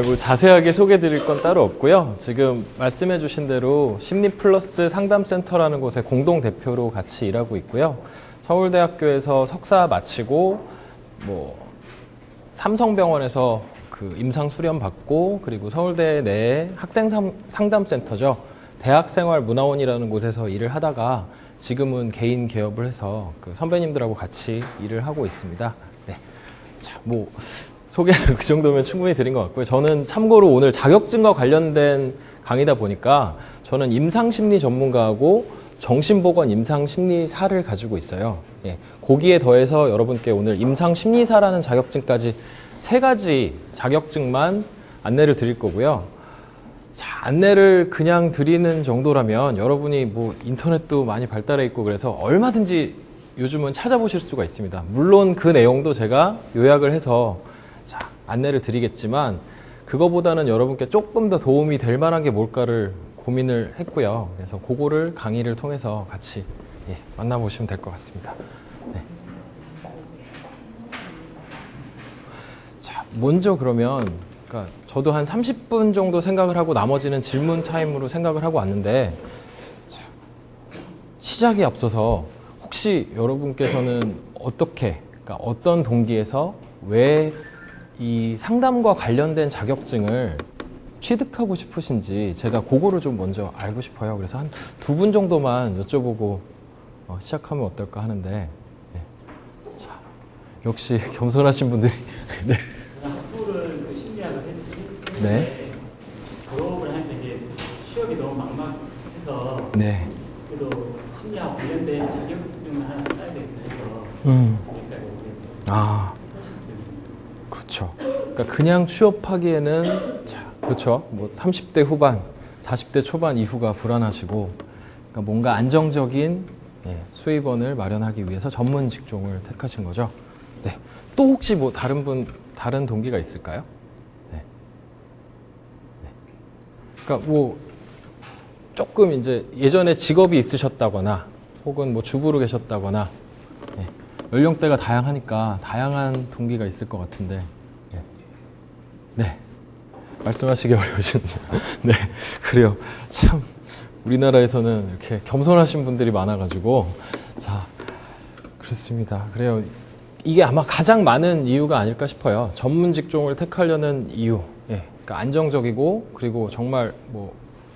뭐 자세하게 소개해 드릴 건 따로 없고요. 지금 말씀해 주신 대로 심리플러스 상담센터라는 곳에 공동대표로 같이 일하고 있고요. 서울대학교에서 석사 마치고 뭐 삼성병원에서 그 임상 수련 받고, 그리고 서울대 내에 학생 상담센터죠. 대학생활문화원이라는 곳에서 일을 하다가 지금은 개인 개업을 해서 그 선배님들하고 같이 일을 하고 있습니다. 네. 자, 뭐 소개를 그 정도면 충분히 드린 것 같고요. 저는 참고로 오늘 자격증과 관련된 강의다 보니까 저는 임상심리 전문가하고 정신보건 임상심리사를 가지고 있어요. 예, 거기에 더해서 여러분께 오늘 임상심리사라는 자격증까지 3가지 자격증만 안내를 드릴 거고요. 자, 안내를 그냥 드리는 정도라면 여러분이 뭐 인터넷도 많이 발달해 있고 그래서 얼마든지 요즘은 찾아보실 수가 있습니다. 물론 그 내용도 제가 요약을 해서 자, 안내를 드리겠지만 그거보다는 여러분께 조금 더 도움이 될 만한 게 뭘까를 고민을 했고요. 그래서 그거를 강의를 통해서 같이 만나보시면 될 것 같습니다. 네. 자, 먼저 그러면 그러니까 저도 한 30분 정도 생각을 하고 나머지는 질문 타임으로 생각을 하고 왔는데, 자, 시작에 앞서서 혹시 여러분께서는 어떻게, 그러니까 어떤 동기에서 왜 이 상담과 관련된 자격증을 취득하고 싶으신지 제가 그거를 좀 먼저 알고 싶어요. 그래서 한 2분 정도만 여쭤보고 시작하면 어떨까 하는데, 네. 자, 역시 겸손하신 분들이 네. 학부를 그 심리학을 했지. 네. 졸업을 하는데 이게 취업이 너무 막막해서 네. 그래도 심리학 관련된 자격증을 하나 따야 되겠다 해서 여기까지 오게 됐어요. 아, 그렇죠. 그러니까 그냥 취업하기에는 자, 그렇죠. 뭐 30대 후반, 40대 초반 이후가 불안하시고, 그러니까 뭔가 안정적인 수입원을 마련하기 위해서 전문 직종을 택하신 거죠. 네. 또 혹시 뭐 다른 동기가 있을까요? 네. 네. 그러니까 뭐 조금 이제 예전에 직업이 있으셨다거나 혹은 뭐 주부로 계셨다거나 연령대가 다양하니까 다양한 동기가 있을 것 같은데. 네. 말씀하시기 어려우신지. 네. 그래요. 참 우리나라에서는 이렇게 겸손하신 분들이 많아가지고. 자, 그렇습니다. 그래요. 이게 아마 가장 많은 이유가 아닐까 싶어요. 전문 직종을 택하려는 이유. 그러니까 안정적이고, 그리고 정말 뭐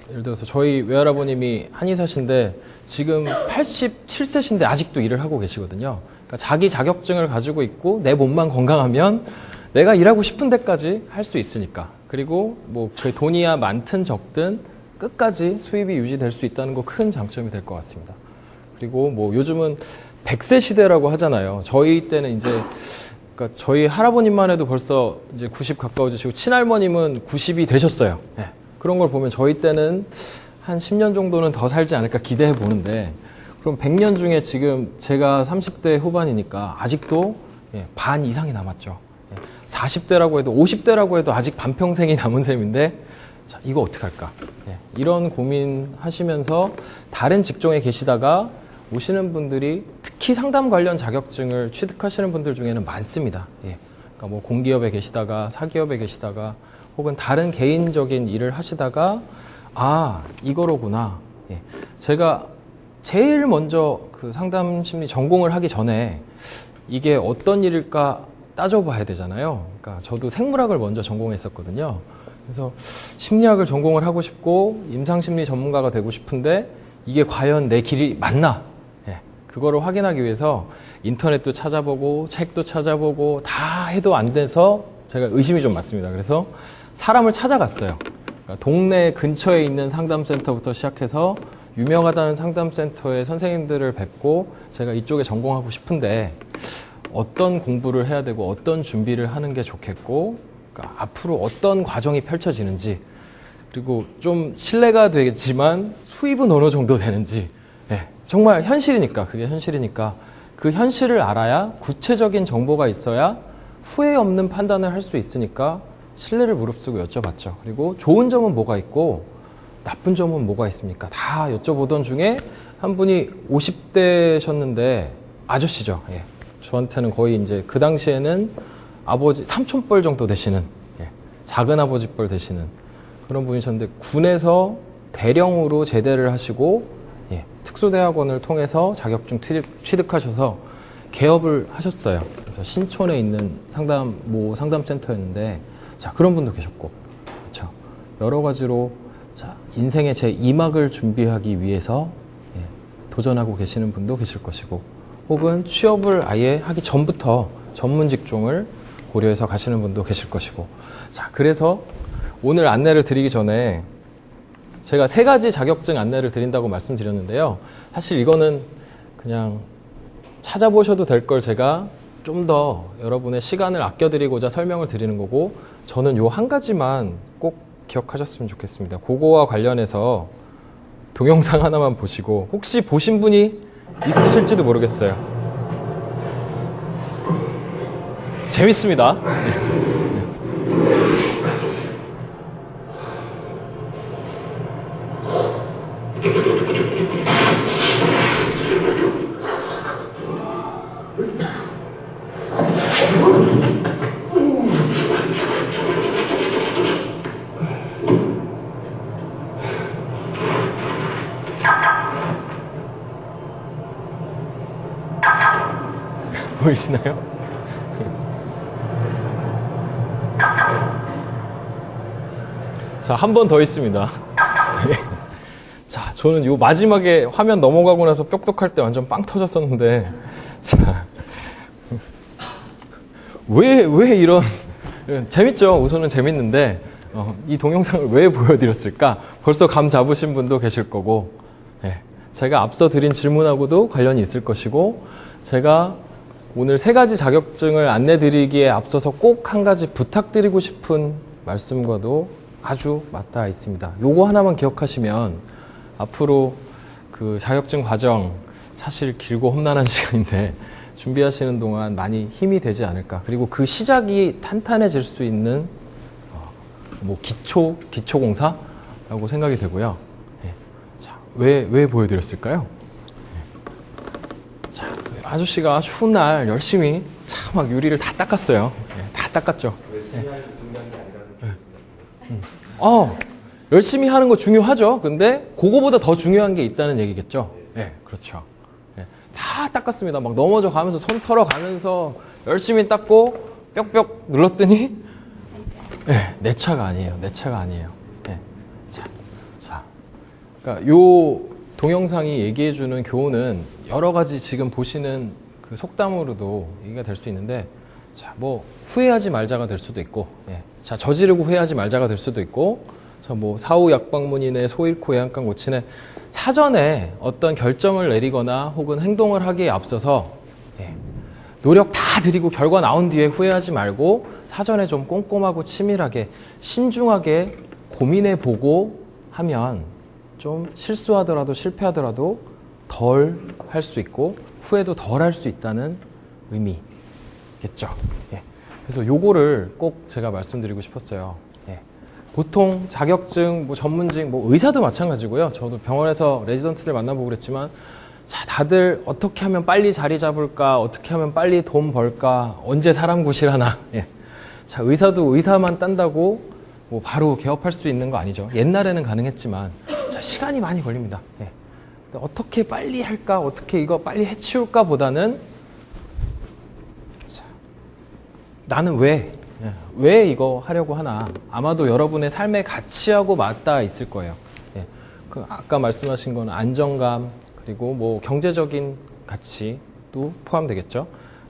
예를 들어서 저희 외할아버님이 한의사신데 지금 87세신데 아직도 일을 하고 계시거든요. 그러니까 자기 자격증을 가지고 있고 내 몸만 건강하면 내가 일하고 싶은 데까지 할 수 있으니까. 그리고 뭐 그 돈이야 많든 적든 끝까지 수입이 유지될 수 있다는 거 큰 장점이 될 것 같습니다. 그리고 뭐 요즘은 100세 시대라고 하잖아요. 저희 때는 이제 그러니까 저희 할아버님만 해도 벌써 이제 90 가까워지시고 친할머님은 90이 되셨어요. 네. 그런 걸 보면 저희 때는 한 10년 정도는 더 살지 않을까 기대해 보는데, 그럼 100년 중에 지금 제가 30대 후반이니까 아직도 반 이상이 남았죠. 40대라고 해도 50대라고 해도 아직 반평생이 남은 셈인데, 자, 이거 어떡할까? 이런 고민 하시면서 다른 직종에 계시다가 오시는 분들이 특히 상담 관련 자격증을 취득하시는 분들 중에는 많습니다. 그러니까 뭐 공기업에 계시다가 사기업에 계시다가 혹은 다른 개인적인 일을 하시다가 아, 이거로구나. 제가 제일 먼저 그 상담 심리 전공을 하기 전에 이게 어떤 일일까 따져봐야 되잖아요. 그러니까 저도 생물학을 먼저 전공했었거든요. 그래서 심리학을 전공을 하고 싶고 임상심리 전문가가 되고 싶은데 이게 과연 내 길이 맞나? 그거를 확인하기 위해서 인터넷도 찾아보고 책도 찾아보고 다 해도 안 돼서 제가 의심이 좀 많습니다. 그래서 사람을 찾아갔어요. 그러니까 동네 근처에 있는 상담센터부터 시작해서 유명하다는 상담센터의 선생님들을 뵙고 제가 이쪽에 전공하고 싶은데 어떤 공부를 해야 되고 어떤 준비를 하는 게 좋겠고, 그러니까 앞으로 어떤 과정이 펼쳐지는지, 그리고 좀 신뢰가 되겠지만 수입은 어느 정도 되는지, 정말 현실이니까, 그게 현실이니까 그 현실을 알아야 구체적인 정보가 있어야 후회 없는 판단을 할 수 있으니까 신뢰를 무릅쓰고 여쭤봤죠. 그리고 좋은 점은 뭐가 있고 나쁜 점은 뭐가 있습니까? 다 여쭤보던 중에 한 분이 50대셨는데 아저씨죠. 저한테는 거의 이제 그 당시에는 아버지 삼촌뻘 정도 되시는 작은 아버지뻘 되시는 그런 분이셨는데 군에서 대령으로 제대를 하시고 특수대학원을 통해서 자격증 취득하셔서 개업을 하셨어요. 그래서 신촌에 있는 상담센터였는데 자 그런 분도 계셨고 그렇죠. 여러 가지로 자 인생의 제 2막을 준비하기 위해서 도전하고 계시는 분도 계실 것이고 혹은 취업을 아예 하기 전부터 전문 직종을 고려해서 가시는 분도 계실 것이고 자 그래서 오늘 안내를 드리기 전에 제가 3가지 자격증 안내를 드린다고 말씀드렸는데요. 사실 이거는 그냥 찾아보셔도 될 걸 제가 좀 더 여러분의 시간을 아껴드리고자 설명을 드리는 거고 저는 요 한 가지만 꼭 기억하셨으면 좋겠습니다. 그거와 관련해서 동영상 하나만 보시고 혹시 보신 분이 있으실지도 모르겠어요. 재밌습니다. 보이시나요? 자, 한 번 더 있습니다. 자, 저는 요 마지막에 화면 넘어가고 나서 뾱뾱할 때 완전 빵 터졌었는데, 자, 왜 이런, 재밌죠? 우선은 재밌는데, 이 동영상을 왜 보여드렸을까? 벌써 감 잡으신 분도 계실 거고, 제가 앞서 드린 질문하고도 관련이 있을 것이고, 제가 오늘 3가지 자격증을 안내드리기에 앞서서 꼭 한 가지 부탁드리고 싶은 말씀과도 아주 맞닿아 있습니다. 요거 하나만 기억하시면 앞으로 그 자격증 과정 사실 길고 험난한 시간인데 준비하시는 동안 많이 힘이 되지 않을까. 그리고 그 시작이 탄탄해질 수 있는 뭐 기초공사라고 생각이 되고요. 자, 왜 보여드렸을까요? 자, 아저씨가 추운 날 열심히 참 막 유리를 다 닦았어요. 다 닦았죠. 열심히 하는 거 중요하죠. 근데 그거보다 더 중요한 게 있다는 얘기겠죠. 그렇죠. 다 닦았습니다. 막 넘어져 가면서 손 털어 가면서 열심히 닦고 뾱뾱 눌렀더니 내 차가 아니에요. 내 차가 아니에요. 자, 그러니까 요 동영상이 얘기해주는 교훈은 여러 가지 지금 보시는 그 속담으로도 얘기가 될 수 있는데, 자, 뭐 후회하지 말자가 될 수도 있고, 자, 저지르고 후회하지 말자가 될 수도 있고, 저 뭐 사후 약방문이네, 소 잃고 애양간 고치네, 사전에 어떤 결정을 내리거나 혹은 행동을 하기에 앞서서 노력 다 들이고 결과 나온 뒤에 후회하지 말고 사전에 좀 꼼꼼하고 치밀하게 신중하게 고민해 보고 하면 좀 실수하더라도 실패하더라도 덜 할 수 있고 후회도 덜 할 수 있다는 의미겠죠. 그래서 요거를 꼭 제가 말씀드리고 싶었어요. 보통 자격증, 뭐 전문직, 뭐 의사도 마찬가지고요. 저도 병원에서 레지던트들 만나보고 그랬지만, 자, 다들 어떻게 하면 빨리 자리 잡을까, 어떻게 하면 빨리 돈 벌까, 언제 사람 구실하나. 자, 의사도 의사만 딴다고 뭐 바로 개업할 수 있는 거 아니죠. 옛날에는 가능했지만, 자, 시간이 많이 걸립니다. 어떻게 빨리 할까, 어떻게 이거 빨리 해치울까 보다는, 자, 나는 왜 이거 하려고 하나. 아마도 여러분의 삶의 가치하고 맞닿아 있을 거예요. 그 아까 말씀하신 건 안정감, 그리고 뭐 경제적인 가치도 포함되겠죠.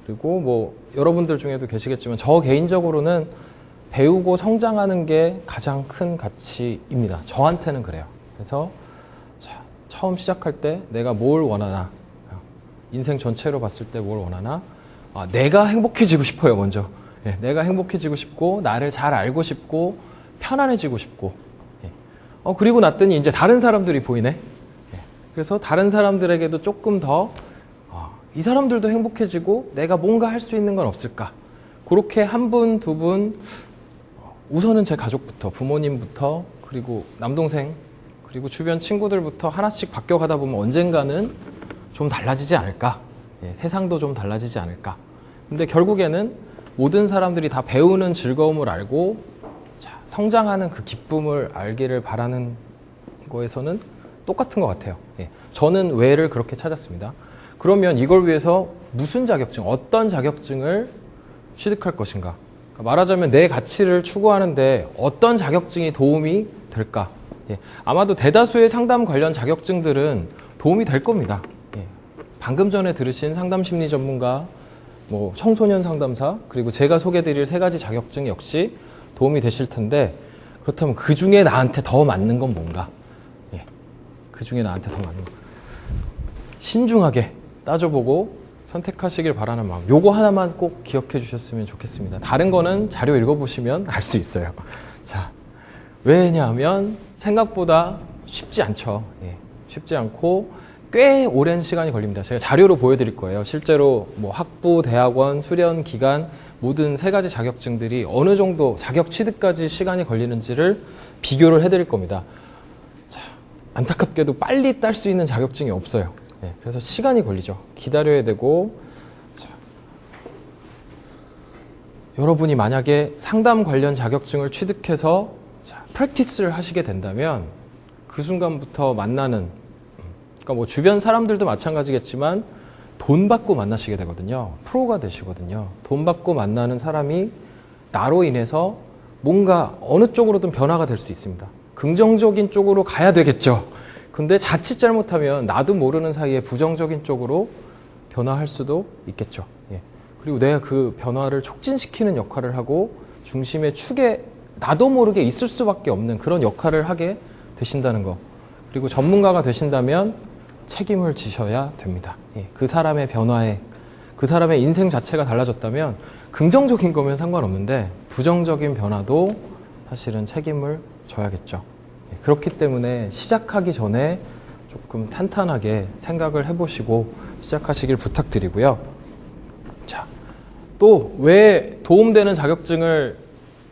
그리고 뭐 여러분들 중에도 계시겠지만 저 개인적으로는 배우고 성장하는 게 가장 큰 가치입니다. 저한테는 그래요. 그래서 자, 처음 시작할 때 내가 뭘 원하나, 인생 전체로 봤을 때 뭘 원하나, 내가 행복해지고 싶어요. 먼저 내가 행복해지고 싶고 나를 잘 알고 싶고 편안해지고 싶고, 그리고 났더니 이제 다른 사람들이 보이네. 그래서 다른 사람들에게도 조금 더 이 사람들도 행복해지고 내가 뭔가 할 수 있는 건 없을까. 그렇게 한 분, 두 분, 우선은 제 가족부터, 부모님부터, 그리고 남동생, 그리고 주변 친구들부터 하나씩 바뀌어가다 보면 언젠가는 좀 달라지지 않을까. 세상도 좀 달라지지 않을까. 근데 결국에는 모든 사람들이 다 배우는 즐거움을 알고 자, 성장하는 그 기쁨을 알기를 바라는 거에서는 똑같은 것 같아요. 예. 저는 왜를 그렇게 찾았습니다. 그러면 이걸 위해서 무슨 자격증, 어떤 자격증을 취득할 것인가? 그러니까 말하자면 내 가치를 추구하는데 어떤 자격증이 도움이 될까? 예. 아마도 대다수의 상담 관련 자격증들은 도움이 될 겁니다. 예. 방금 전에 들으신 상담 심리 전문가, 뭐 청소년 상담사, 그리고 제가 소개드릴 3가지 자격증 역시 도움이 되실 텐데, 그렇다면 그 중에 나한테 더 맞는 건 뭔가? 예. 그 중에 나한테 더 맞는 거. 신중하게 따져보고 선택하시길 바라는 마음. 요거 하나만 꼭 기억해 주셨으면 좋겠습니다. 다른 거는 자료 읽어보시면 알 수 있어요. 자, 왜냐하면 생각보다 쉽지 않죠. 예. 쉽지 않고 꽤 오랜 시간이 걸립니다. 제가 자료로 보여드릴 거예요. 실제로 뭐 학부, 대학원, 수련 기간 모든 3가지 자격증들이 어느 정도 자격 취득까지 시간이 걸리는지를 비교를 해드릴 겁니다. 자, 안타깝게도 빨리 딸 수 있는 자격증이 없어요. 네, 그래서 시간이 걸리죠. 기다려야 되고. 자, 여러분이 만약에 상담 관련 자격증을 취득해서 프랙티스를 하시게 된다면 그 순간부터 만나는, 그러니까 뭐 주변 사람들도 마찬가지겠지만 돈 받고 만나시게 되거든요. 프로가 되시거든요. 돈 받고 만나는 사람이 나로 인해서 뭔가 어느 쪽으로든 변화가 될 수 있습니다. 긍정적인 쪽으로 가야 되겠죠. 근데 자칫 잘못하면 나도 모르는 사이에 부정적인 쪽으로 변화할 수도 있겠죠. 예. 그리고 내가 그 변화를 촉진시키는 역할을 하고 중심의 축에 나도 모르게 있을 수밖에 없는 그런 역할을 하게 되신다는 거. 그리고 전문가가 되신다면 책임을 지셔야 됩니다. 예. 그 사람의 변화에, 그 사람의 인생 자체가 달라졌다면 긍정적인 거면 상관없는데 부정적인 변화도 사실은 책임을 져야겠죠. 그렇기 때문에 시작하기 전에 조금 탄탄하게 생각을 해보시고 시작하시길 부탁드리고요. 자, 또 왜 도움되는 자격증을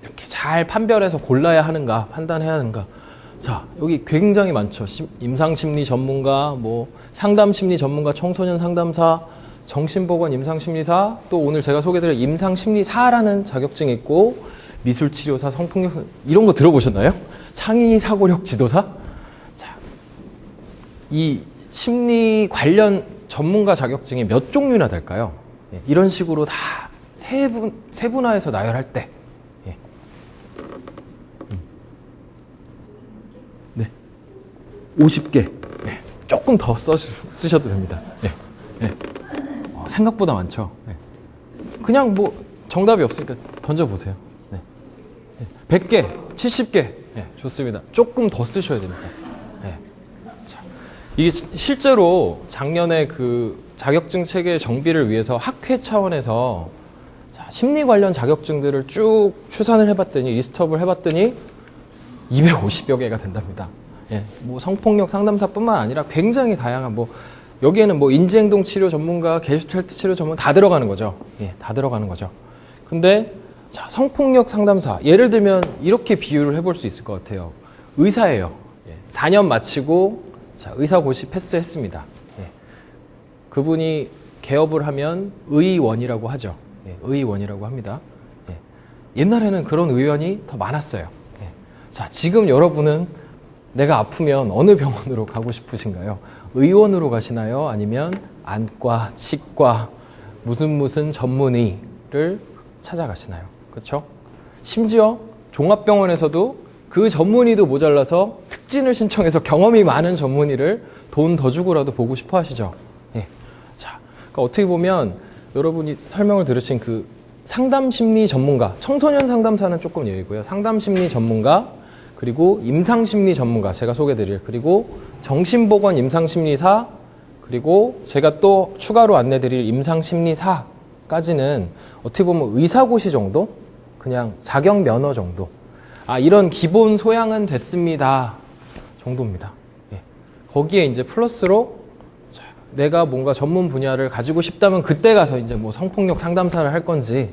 이렇게 잘 판별해서 골라야 하는가, 판단해야 하는가. 자, 여기 굉장히 많죠. 임상심리 전문가, 뭐 상담심리 전문가, 청소년 상담사, 정신보건 임상심리사, 또 오늘 제가 소개드릴 임상심리사라는 자격증이 있고, 미술치료사, 성폭력, 이런 거 들어보셨나요? 창의 사고력 지도사? 자, 이 심리 관련 전문가 자격증이 몇 종류나 될까요? 예, 이런 식으로 다 세분화해서 나열할 때. 예. 네. 50개. 네. 조금 더 쓰셔도 됩니다. 네. 네. 생각보다 많죠. 네. 그냥 뭐 정답이 없으니까 던져보세요. 100개, 70개. 네, 좋습니다. 조금 더 쓰셔야 됩니다. 네. 자, 이게 실제로 작년에 그 자격증 체계 정비를 위해서 학회 차원에서 심리 관련 자격증들을 쭉 추산을 해봤더니, 리스트업을 해봤더니 250여 개가 된답니다. 예, 뭐 성폭력 상담사뿐만 아니라 굉장히 다양한, 뭐 여기에는 뭐 인지행동 치료 전문가, 게슈탈트 치료 전문 다 들어가는 거죠. 예, 다 들어가는 거죠. 근데 자, 성폭력 상담사, 예를 들면 이렇게 비유를 해볼 수 있을 것 같아요. 의사예요. 예, 4년 마치고 자, 의사고시 패스했습니다. 예, 그분이 개업을 하면 의원이라고 하죠. 예, 의원이라고 합니다. 예, 옛날에는 그런 의원이 더 많았어요. 예, 자, 지금 여러분은 내가 아프면 어느 병원으로 가고 싶으신가요? 의원으로 가시나요? 아니면 안과, 치과, 무슨 전문의를 찾아가시나요? 그렇죠? 심지어 종합병원에서도 그 전문의도 모자라서 특진을 신청해서 경험이 많은 전문의를 돈 더 주고라도 보고 싶어 하시죠. 예. 자, 그러니까 어떻게 보면 여러분이 설명을 들으신 그 상담심리 전문가, 청소년 상담사는 조금 예외고요. 상담심리 전문가, 그리고 임상심리 전문가, 제가 소개드릴, 그리고 정신보건 임상심리사, 그리고 제가 또 추가로 안내드릴 임상심리사까지는 어떻게 보면 의사고시 정도? 그냥 자격 면허 정도. 아, 이런 기본 소양은 됐습니다. 정도입니다. 예. 거기에 이제 플러스로 내가 뭔가 전문 분야를 가지고 싶다면 그때 가서 이제 뭐 성폭력 상담사를 할 건지,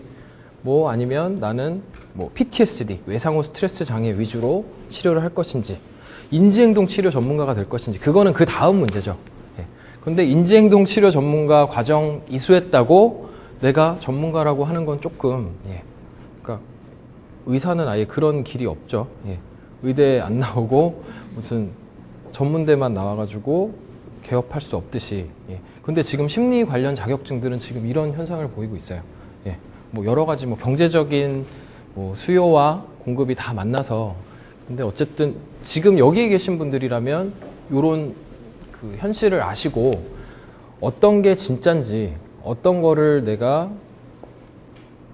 뭐 아니면 나는 뭐 PTSD, 외상후 스트레스 장애 위주로 치료를 할 것인지, 인지행동 치료 전문가가 될 것인지, 그거는 그 다음 문제죠. 예. 근데 인지행동 치료 전문가 과정 이수했다고 내가 전문가라고 하는 건 조금, 예. 그러니까 의사는 아예 그런 길이 없죠. 예. 의대 안 나오고 무슨 전문대만 나와가지고 개업할 수 없듯이. 예. 근데 지금 심리 관련 자격증들은 지금 이런 현상을 보이고 있어요. 예. 뭐 여러 가지 뭐 경제적인 뭐 수요와 공급이 다 만나서, 근데 어쨌든 지금 여기에 계신 분들이라면 요런 그 현실을 아시고 어떤 게 진짠지, 어떤 거를 내가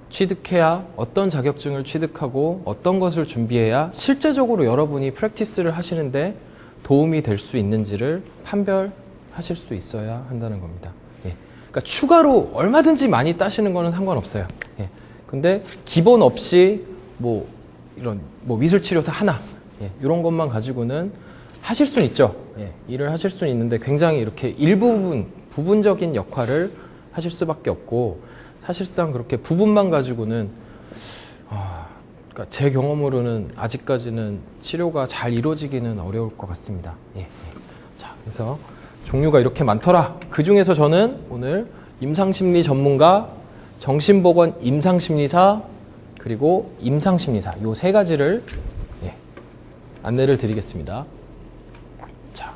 취득해야, 어떤 자격증을 취득하고 어떤 것을 준비해야 실제적으로 여러분이 프랙티스를 하시는데 도움이 될 수 있는지를 판별하실 수 있어야 한다는 겁니다. 예. 그러니까 추가로 얼마든지 많이 따시는 거는 상관없어요. 예. 근데 기본 없이 뭐 이런 뭐 미술치료사 하나, 예. 이런 것만 가지고는 하실 수는 있죠. 예. 일을 하실 수는 있는데 굉장히 이렇게 부분적인 역할을 하실 수밖에 없고, 사실상 그렇게 부분만 가지고는 그러니까 제 경험으로는 아직까지는 치료가 잘 이루어지기는 어려울 것 같습니다. 예. 자, 그래서 종류가 이렇게 많더라. 그 중에서 저는 오늘 임상심리 전문가, 정신보건 임상심리사, 그리고 임상심리사 요 세 가지를 안내를 드리겠습니다. 자,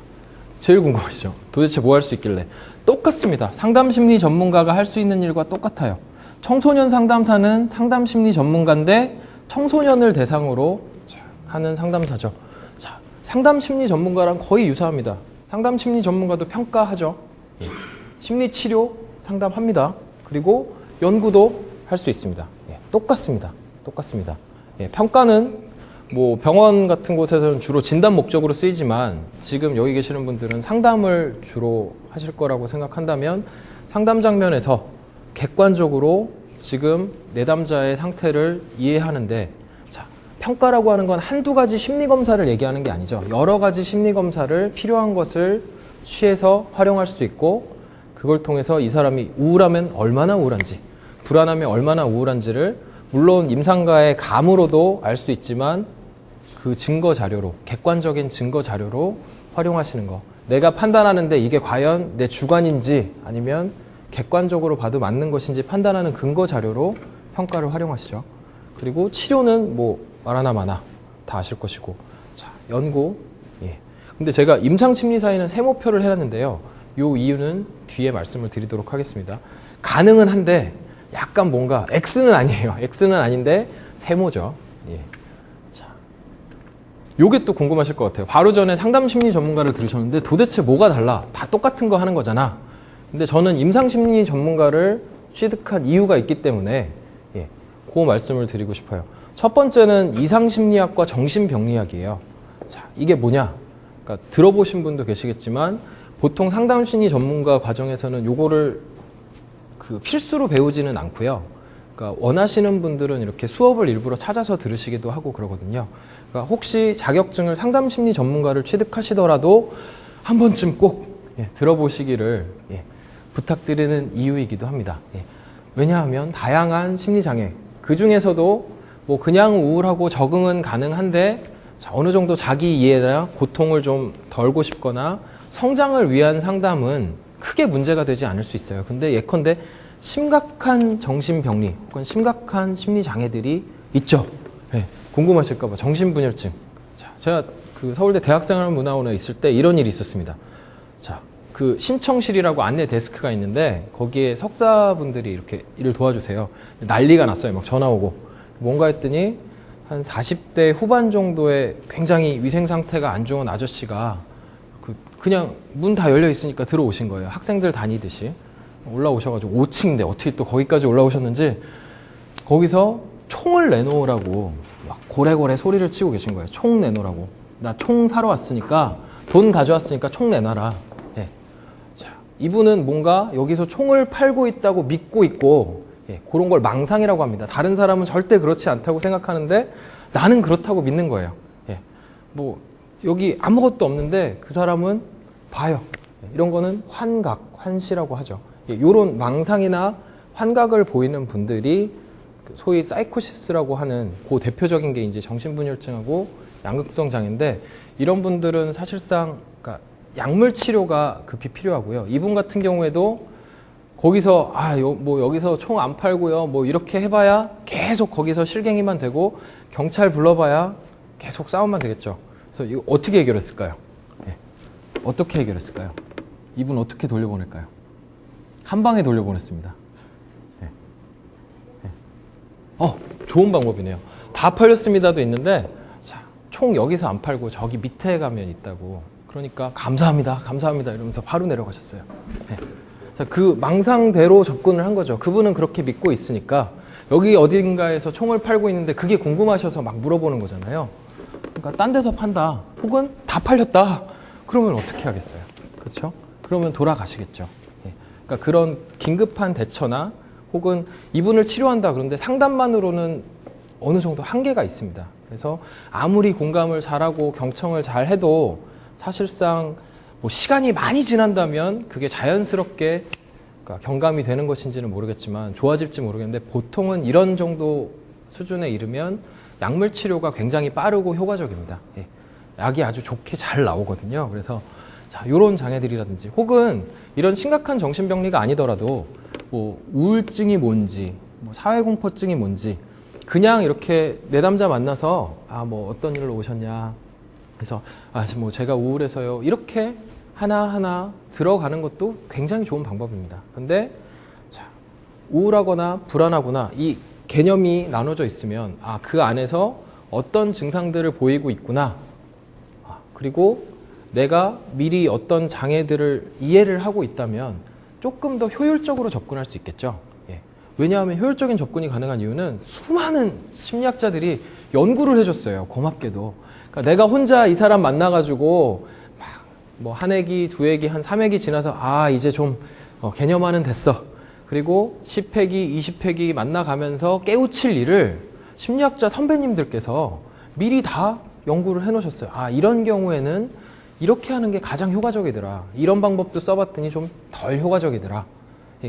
제일 궁금하시죠? 도대체 뭐 할 수 있길래? 똑같습니다. 상담심리 전문가가 할 수 있는 일과 똑같아요. 청소년 상담사는 상담심리 전문가인데 청소년을 대상으로 하는 상담사죠. 자, 상담심리 전문가랑 거의 유사합니다. 상담심리 전문가도 평가하죠. 예. 심리치료 상담합니다. 그리고 연구도 할 수 있습니다. 예. 똑같습니다. 똑같습니다. 예. 평가는 뭐 병원 같은 곳에서는 주로 진단 목적으로 쓰이지만 지금 여기 계시는 분들은 상담을 주로 하실 거라고 생각한다면 상담 장면에서 객관적으로 지금 내담자의 상태를 이해하는데, 자, 평가라고 하는 건 한두 가지 심리검사를 얘기하는 게 아니죠. 여러 가지 심리검사를 필요한 것을 취해서 활용할 수 있고, 그걸 통해서 이 사람이 우울하면 얼마나 우울한지, 불안하면 얼마나 우울한지를 물론 임상가의 감으로도 알 수 있지만 그 증거 자료로, 객관적인 증거 자료로 활용하시는 거. 내가 판단하는데 이게 과연 내 주관인지 아니면 객관적으로 봐도 맞는 것인지 판단하는 근거 자료로 평가를 활용하시죠. 그리고 치료는 뭐 말하나 마나 다 아실 것이고. 자, 연구. 예. 근데 제가 임상심리사에는 세모표를 해놨는데요. 요 이유는 뒤에 말씀을 드리도록 하겠습니다. 가능은 한데 약간 뭔가 X는 아니에요. X는 아닌데 세모죠. 예. 요게 또 궁금하실 것 같아요. 바로 전에 상담심리 전문가를 들으셨는데 도대체 뭐가 달라? 다 똑같은 거 하는 거잖아. 근데 저는 임상심리 전문가를 취득한 이유가 있기 때문에 그 말씀을 드리고 싶어요. 첫 번째는 이상심리학과 정신병리학이에요. 자, 이게 뭐냐? 그러니까 들어보신 분도 계시겠지만 보통 상담심리 전문가 과정에서는 요거를 그 필수로 배우지는 않고요. 그러니까 원하시는 분들은 이렇게 수업을 일부러 찾아서 들으시기도 하고 그러거든요. 그러니까 혹시 자격증을 상담심리 전문가를 취득하시더라도 한 번쯤 꼭 들어보시기를 부탁드리는 이유이기도 합니다. 왜냐하면 다양한 심리장애, 그 중에서도 뭐 그냥 우울하고 적응은 가능한데 어느 정도 자기 이해나 고통을 좀 덜고 싶거나 성장을 위한 상담은 크게 문제가 되지 않을 수 있어요. 근데 예컨대 심각한 정신병리 혹은 심각한 심리장애들이 있죠. 궁금하실까봐 정신분열증. 자, 제가 그 서울대 대학생활문화원에 있을 때 이런 일이 있었습니다. 자, 그 신청실이라고 안내 데스크가 있는데 거기에 석사분들이 이렇게 일을 도와주세요. 난리가 났어요. 막 전화 오고. 뭔가 했더니 한 40대 후반 정도의 굉장히 위생 상태가 안 좋은 아저씨가 그냥 문 다 열려 있으니까 들어오신 거예요. 학생들 다니듯이. 올라오셔가지고 5층인데 어떻게 또 거기까지 올라오셨는지 거기서 총을 내놓으라고 막 고래고래 소리를 치고 계신 거예요. 총 내놓으라고. 나 총 사러 왔으니까 돈 가져왔으니까 총 내놔라. 자, 이분은 뭔가 여기서 총을 팔고 있다고 믿고 있고 그런 걸 망상이라고 합니다. 다른 사람은 절대 그렇지 않다고 생각하는데 나는 그렇다고 믿는 거예요. 뭐 여기 아무것도 없는데 그 사람은 봐요. 이런 거는 환각, 환시라고 하죠. 이런 망상이나 환각을 보이는 분들이 소위 사이코시스라고 하는 그 대표적인 게 이제 정신분열증하고 양극성 장애인데 이런 분들은 사실상 그러니까 약물 치료가 급히 필요하고요. 이분 같은 경우에도 거기서 뭐 여기서 총 안 팔고요. 뭐 이렇게 해봐야 계속 거기서 실갱이만 되고 경찰 불러봐야 계속 싸움만 되겠죠. 그래서 이거 어떻게 해결했을까요? 예. 어떻게 해결했을까요? 이분 어떻게 돌려보낼까요? 한 방에 돌려보냈습니다. 예. 예. 좋은 방법이네요. 다 팔렸습니다도 있는데 자, 총 여기서 안 팔고 저기 밑에 가면 있다고. 그러니까 감사합니다, 감사합니다 이러면서 바로 내려가셨어요. 예. 자, 그 망상대로 접근을 한 거죠. 그분은 그렇게 믿고 있으니까 여기 어딘가에서 총을 팔고 있는데 그게 궁금하셔서 막 물어보는 거잖아요. 그러니까 딴 데서 판다 혹은 다 팔렸다 그러면 어떻게 하겠어요? 그렇죠? 그러면 돌아가시겠죠. 예. 그러니까 그런 긴급한 대처나 혹은 이분을 치료한다 그런데 상담만으로는 어느 정도 한계가 있습니다. 그래서 아무리 공감을 잘하고 경청을 잘 해도 사실상 뭐 시간이 많이 지난다면 그게 자연스럽게 그러니까 경감이 되는 것인지는 모르겠지만 좋아질지 모르겠는데 보통은 이런 정도 수준에 이르면 약물 치료가 굉장히 빠르고 효과적입니다. 예. 약이 아주 좋게 잘 나오거든요. 그래서 자, 이런 장애들이라든지 혹은 이런 심각한 정신병리가 아니더라도 뭐 우울증이 뭔지 뭐 사회공포증이 뭔지 그냥 이렇게 내담자 만나서 뭐 어떤 일로 오셨냐 그래서 뭐 제가 우울해서요 이렇게 하나하나 들어가는 것도 굉장히 좋은 방법입니다. 근데 자, 우울하거나 불안하거나 이 개념이 나눠져 있으면 그 안에서 어떤 증상들을 보이고 있구나. 그리고 내가 미리 어떤 장애들을 이해를 하고 있다면 조금 더 효율적으로 접근할 수 있겠죠. 예. 왜냐하면 효율적인 접근이 가능한 이유는 수많은 심리학자들이 연구를 해줬어요. 고맙게도. 그러니까 내가 혼자 이 사람 만나가지고 뭐 한 회기, 두 회기, 한 3회기 지나서 이제 좀 개념화는 됐어. 그리고 10회기, 20회기 만나가면서 깨우칠 일을 심리학자 선배님들께서 미리 다 연구를 해놓으셨어요. 이런 경우에는 이렇게 하는 게 가장 효과적이더라. 이런 방법도 써봤더니 좀 덜 효과적이더라.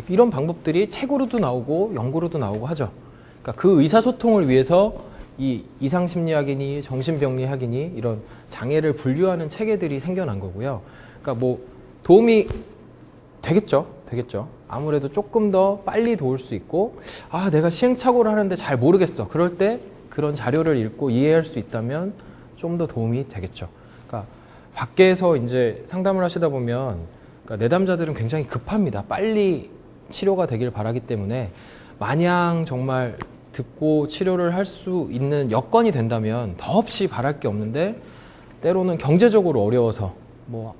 이런 방법들이 책으로도 나오고 연구로도 나오고 하죠. 그러니까 그 의사소통을 위해서 이 이상심리학이니 정신병리학이니 이런 장애를 분류하는 체계들이 생겨난 거고요. 그러니까 뭐 도움이 되겠죠. 아무래도 조금 더 빨리 도울 수 있고 내가 시행착오를 하는데 잘 모르겠어. 그럴 때 그런 자료를 읽고 이해할 수 있다면 좀 더 도움이 되겠죠. 그러니까 밖에서 이제 상담을 하시다 보면 그러니까 내담자들은 굉장히 급합니다. 빨리 치료가 되길 바라기 때문에 마냥 정말 듣고 치료를 할 수 있는 여건이 된다면 더없이 바랄 게 없는데 때로는 경제적으로 어려워서 뭐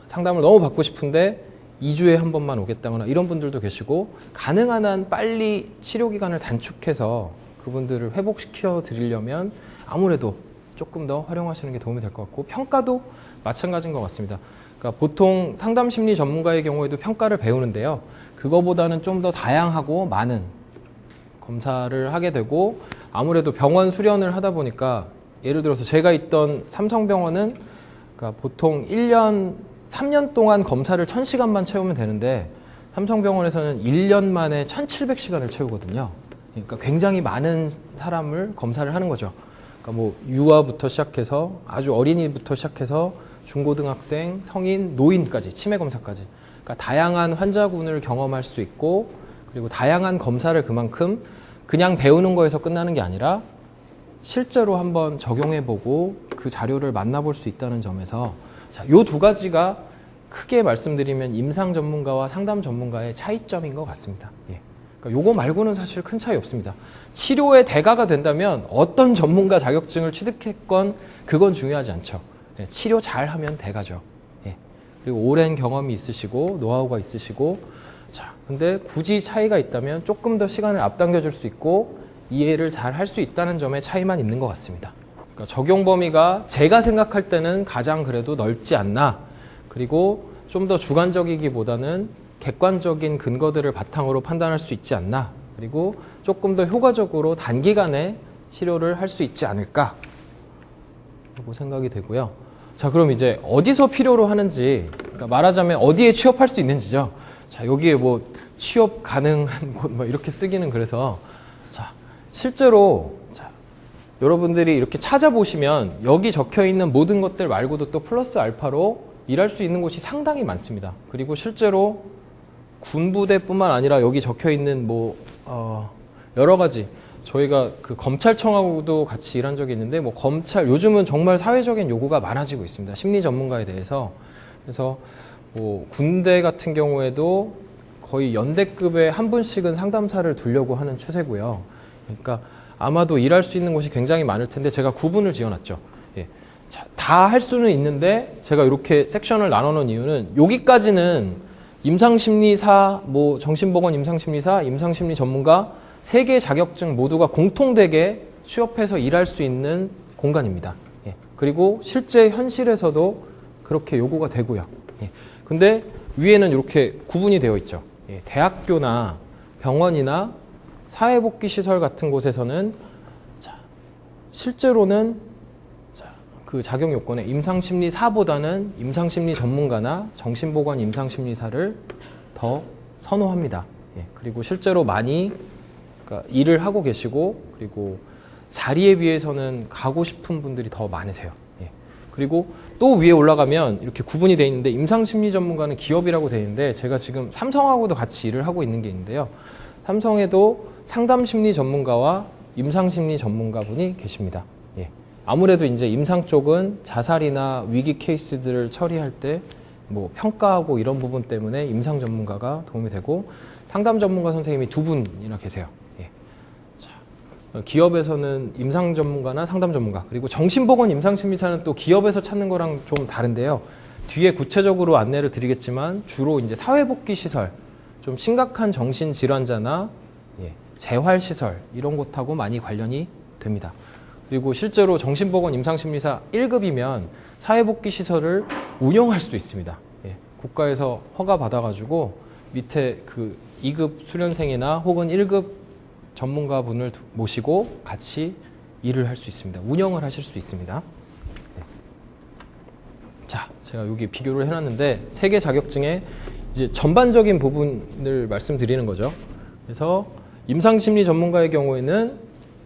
상담을 너무 받고 싶은데 2주에 한 번만 오겠다거나 이런 분들도 계시고 가능한 한 빨리 치료 기간을 단축해서 그분들을 회복시켜 드리려면 아무래도 조금 더 활용하시는 게 도움이 될 것 같고 평가도 마찬가지인 것 같습니다. 그러니까 보통 상담 심리 전문가의 경우에도 평가를 배우는데요. 그거보다는 좀 더 다양하고 많은 검사를 하게 되고 아무래도 병원 수련을 하다 보니까 예를 들어서 제가 있던 삼성병원은 그러니까 보통 3년 동안 검사를 1000시간만 채우면 되는데 삼성병원에서는 1년 만에 1700시간을 채우거든요. 그러니까 굉장히 많은 사람을 검사를 하는 거죠. 그러니까 뭐 유아부터 시작해서 아주 어린이부터 시작해서 중고등학생, 성인, 노인까지 치매 검사까지 그러니까 다양한 환자군을 경험할 수 있고 그리고 다양한 검사를 그만큼 그냥 배우는 거에서 끝나는 게 아니라 실제로 한번 적용해보고 그 자료를 만나볼 수 있다는 점에서 이 두 가지가 크게 말씀드리면 임상 전문가와 상담 전문가의 차이점인 것 같습니다. 예. 그러니까 요거 말고는 사실 큰 차이 없습니다. 치료의 대가가 된다면 어떤 전문가 자격증을 취득했건 그건 중요하지 않죠. 예. 치료 잘하면 대가죠. 예. 그리고 오랜 경험이 있으시고 노하우가 있으시고 근데 굳이 차이가 있다면 조금 더 시간을 앞당겨 줄 수 있고 이해를 잘 할 수 있다는 점에 차이만 있는 것 같습니다. 그러니까 적용 범위가 제가 생각할 때는 가장 그래도 넓지 않나 그리고 좀 더 주관적이기보다는 객관적인 근거들을 바탕으로 판단할 수 있지 않나 그리고 조금 더 효과적으로 단기간에 치료를 할 수 있지 않을까 라고 생각이 되고요. 자, 그럼 이제 어디서 필요로 하는지 그러니까 말하자면 어디에 취업할 수 있는지죠. 자, 여기에 뭐 취업 가능한 곳 뭐 이렇게 쓰기는 그래서 자, 실제로 여러분들이 이렇게 찾아보시면 여기 적혀 있는 모든 것들 말고도 또 플러스 알파로 일할 수 있는 곳이 상당히 많습니다. 그리고 실제로 군부대뿐만 아니라 여기 적혀 있는 뭐 여러 가지 저희가 그 검찰청하고도 같이 일한 적이 있는데 뭐 검찰 요즘은 정말 사회적인 요구가 많아지고 있습니다. 심리 전문가에 대해서. 그래서 뭐 군대 같은 경우에도 거의 연대급의 한 분씩은 상담사를 두려고 하는 추세고요. 그러니까 아마도 일할 수 있는 곳이 굉장히 많을 텐데 제가 구분을 지어놨죠. 예. 다 할 수는 있는데 제가 이렇게 섹션을 나눠놓은 이유는 여기까지는 임상심리사, 뭐 정신보건 임상심리사, 임상심리 전문가 3개 자격증 모두가 공통되게 취업해서 일할 수 있는 공간입니다. 예. 그리고 실제 현실에서도 그렇게 요구가 되고요. 예. 근데 위에는 이렇게 구분이 되어 있죠. 예. 대학교나 병원이나 사회복지시설 같은 곳에서는 실제로는 그 자격 요건에 임상심리사보다는 임상심리 전문가나 정신보건 임상심리사를 더 선호합니다. 예. 그리고 실제로 많이 그러니까 일을 하고 계시고 그리고 자리에 비해서는 가고 싶은 분들이 더 많으세요. 예. 그리고 또 위에 올라가면 이렇게 구분이 되어 있는데 임상심리 전문가는 기업이라고 되어 있는데 제가 지금 삼성하고도 같이 일을 하고 있는 게 있는데요. 삼성에도 상담심리 전문가와 임상심리 전문가분이 계십니다. 예. 아무래도 이제 임상 쪽은 자살이나 위기 케이스들을 처리할 때 뭐 평가하고 이런 부분 때문에 임상 전문가가 도움이 되고 상담 전문가 선생님이 2분이나 계세요. 예. 자, 기업에서는 임상 전문가나 상담 전문가 그리고 정신보건 임상심리사는 또 기업에서 찾는 거랑 좀 다른데요. 뒤에 구체적으로 안내를 드리겠지만 주로 이제 사회복지 시설, 좀 심각한 정신질환자나 예, 재활시설 이런 곳하고 많이 관련이 됩니다. 그리고 실제로 정신보건 임상심리사 1급이면 사회복지시설을 운영할 수 있습니다. 예, 국가에서 허가 받아가지고 밑에 그 2급 수련생이나 혹은 1급 전문가분을 모시고 같이 일을 할 수 있습니다. 운영을 하실 수 있습니다. 네. 자, 제가 여기 비교를 해놨는데 3개 자격증의 이제 전반적인 부분을 말씀드리는 거죠. 그래서 임상심리 전문가의 경우에는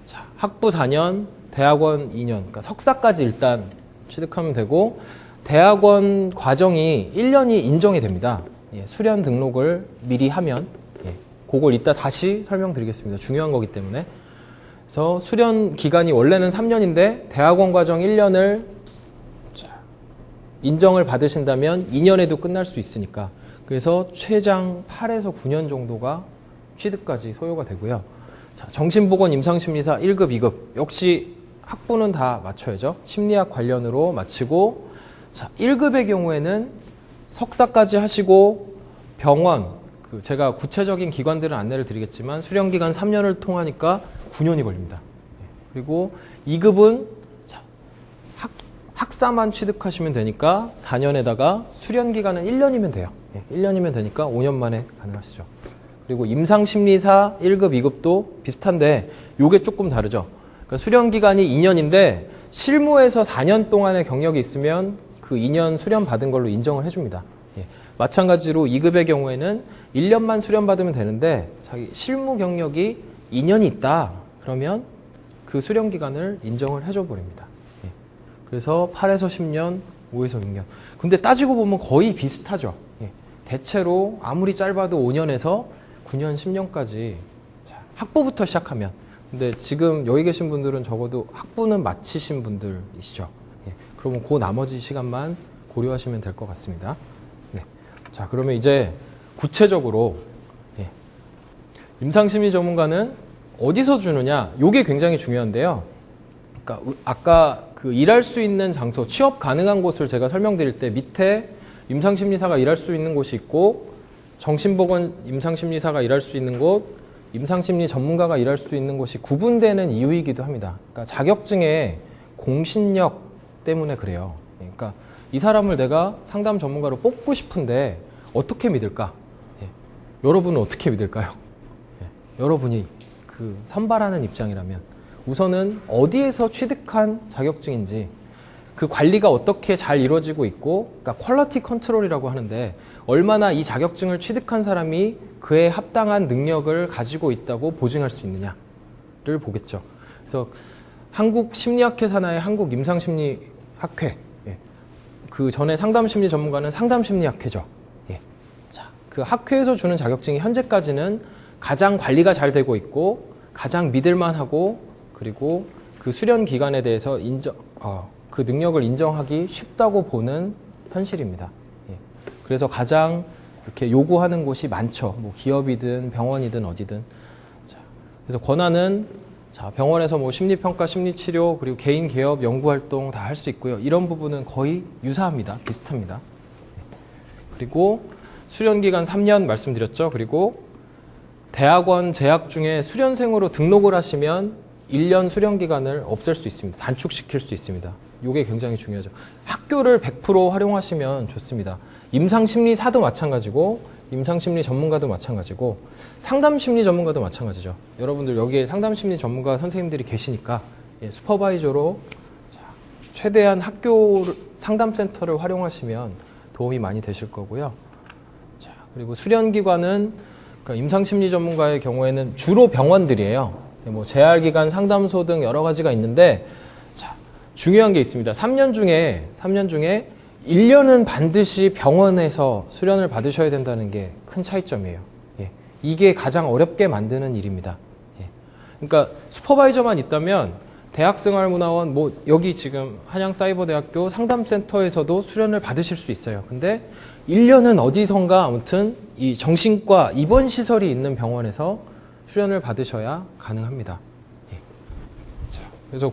자, 학부 4년, 대학원 2년, 그러니까 석사까지 일단 취득하면 되고 대학원 과정이 1년이 인정이 됩니다. 예, 수련 등록을 미리 하면 예, 그걸 이따 다시 설명드리겠습니다. 중요한 거기 때문에. 그래서 수련 기간이 원래는 3년인데 대학원 과정 1년을 인정을 받으신다면 2년에도 끝날 수 있으니까 그래서 최장 8에서 9년 정도가 취득까지 소요가 되고요. 자, 정신보건 임상심리사 1급, 2급 역시 학부는 다 마쳐야죠. 심리학 관련으로 마치고 자, 1급의 경우에는 석사까지 하시고 병원, 제가 구체적인 기관들은 안내를 드리겠지만 수련기간 3년을 통하니까 9년이 걸립니다. 그리고 2급은 학사만 취득하시면 되니까 4년에다가 수련기간은 1년이면 돼요. 1년이면 되니까 5년 만에 가능하시죠. 그리고 임상심리사 1급, 2급도 비슷한데 요게 조금 다르죠. 그러니까 수련기간이 2년인데 실무에서 4년 동안의 경력이 있으면 그 2년 수련 받은 걸로 인정을 해줍니다. 예. 마찬가지로 2급의 경우에는 1년만 수련 받으면 되는데 자기 실무 경력이 2년이 있다 그러면 그 수련 기간을 인정을 해줘 버립니다. 예. 그래서 8에서 10년, 5에서 6년. 근데 따지고 보면 거의 비슷하죠. 예. 대체로 아무리 짧아도 5년에서 9년, 10년까지 학부부터 시작하면 근데 지금 여기 계신 분들은 적어도 학부는 마치신 분들이시죠. 예. 그러면 그 나머지 시간만 고려하시면 될 것 같습니다. 네. 자, 그러면 이제 구체적으로 예. 임상심리 전문가는 어디서 주느냐? 이게 굉장히 중요한데요. 그러니까 아까 그 일할 수 있는 장소, 취업 가능한 곳을 제가 설명드릴 때 밑에 임상심리사가 일할 수 있는 곳이 있고 정신보건 임상심리사가 일할 수 있는 곳, 임상심리 전문가가 일할 수 있는 곳이 구분되는 이유이기도 합니다. 그러니까 자격증의 공신력 때문에 그래요. 그러니까 이 사람을 내가 상담 전문가로 뽑고 싶은데 어떻게 믿을까? 예. 여러분은 어떻게 믿을까요? 예. 여러분이 그 선발하는 입장이라면 우선은 어디에서 취득한 자격증인지 그 관리가 어떻게 잘 이루어지고 있고 그러니까 퀄리티 컨트롤이라고 하는데 얼마나 이 자격증을 취득한 사람이 그에 합당한 능력을 가지고 있다고 보증할 수 있느냐를 보겠죠. 그래서 한국심리학회 산하의 한국임상심리학회 예. 그 전에 상담심리 전문가는 상담심리학회죠. 예. 자, 그 학회에서 주는 자격증이 현재까지는 가장 관리가 잘 되고 있고 가장 믿을만하고 그리고 그 수련 기간에 대해서 그 능력을 인정하기 쉽다고 보는 현실입니다. 예. 그래서 가장 이렇게 요구하는 곳이 많죠. 뭐 기업이든 병원이든 어디든. 자, 그래서 권한은 자, 병원에서 뭐 심리평가, 심리치료, 그리고 개인 개업, 연구활동 다 할 수 있고요. 이런 부분은 거의 유사합니다. 비슷합니다. 그리고 수련기간 3년 말씀드렸죠. 그리고 대학원 재학 중에 수련생으로 등록을 하시면 1년 수련기간을 없앨 수 있습니다. 단축시킬 수 있습니다. 이게 굉장히 중요하죠. 학교를 100% 활용하시면 좋습니다. 임상심리사도 마찬가지고 임상심리 전문가도 마찬가지고 상담심리 전문가도 마찬가지죠. 여러분들 여기에 상담심리 전문가 선생님들이 계시니까 슈퍼바이저로 최대한 학교 상담센터를 활용하시면 도움이 많이 되실 거고요. 자, 그리고 수련기관은 그러니까 임상심리 전문가의 경우에는 주로 병원들이에요. 뭐 재활기관, 상담소 등 여러 가지가 있는데 자, 중요한 게 있습니다. 3년 중에 1년은 반드시 병원에서 수련을 받으셔야 된다는 게 큰 차이점이에요. 예. 이게 가장 어렵게 만드는 일입니다. 예. 그러니까 슈퍼바이저만 있다면 대학생활문화원, 뭐 여기 지금 한양사이버대학교 상담센터에서도 수련을 받으실 수 있어요. 근데 1년은 어디선가 아무튼 이 정신과 입원시설이 있는 병원에서 수련을 받으셔야 가능합니다. 예. 자, 그래서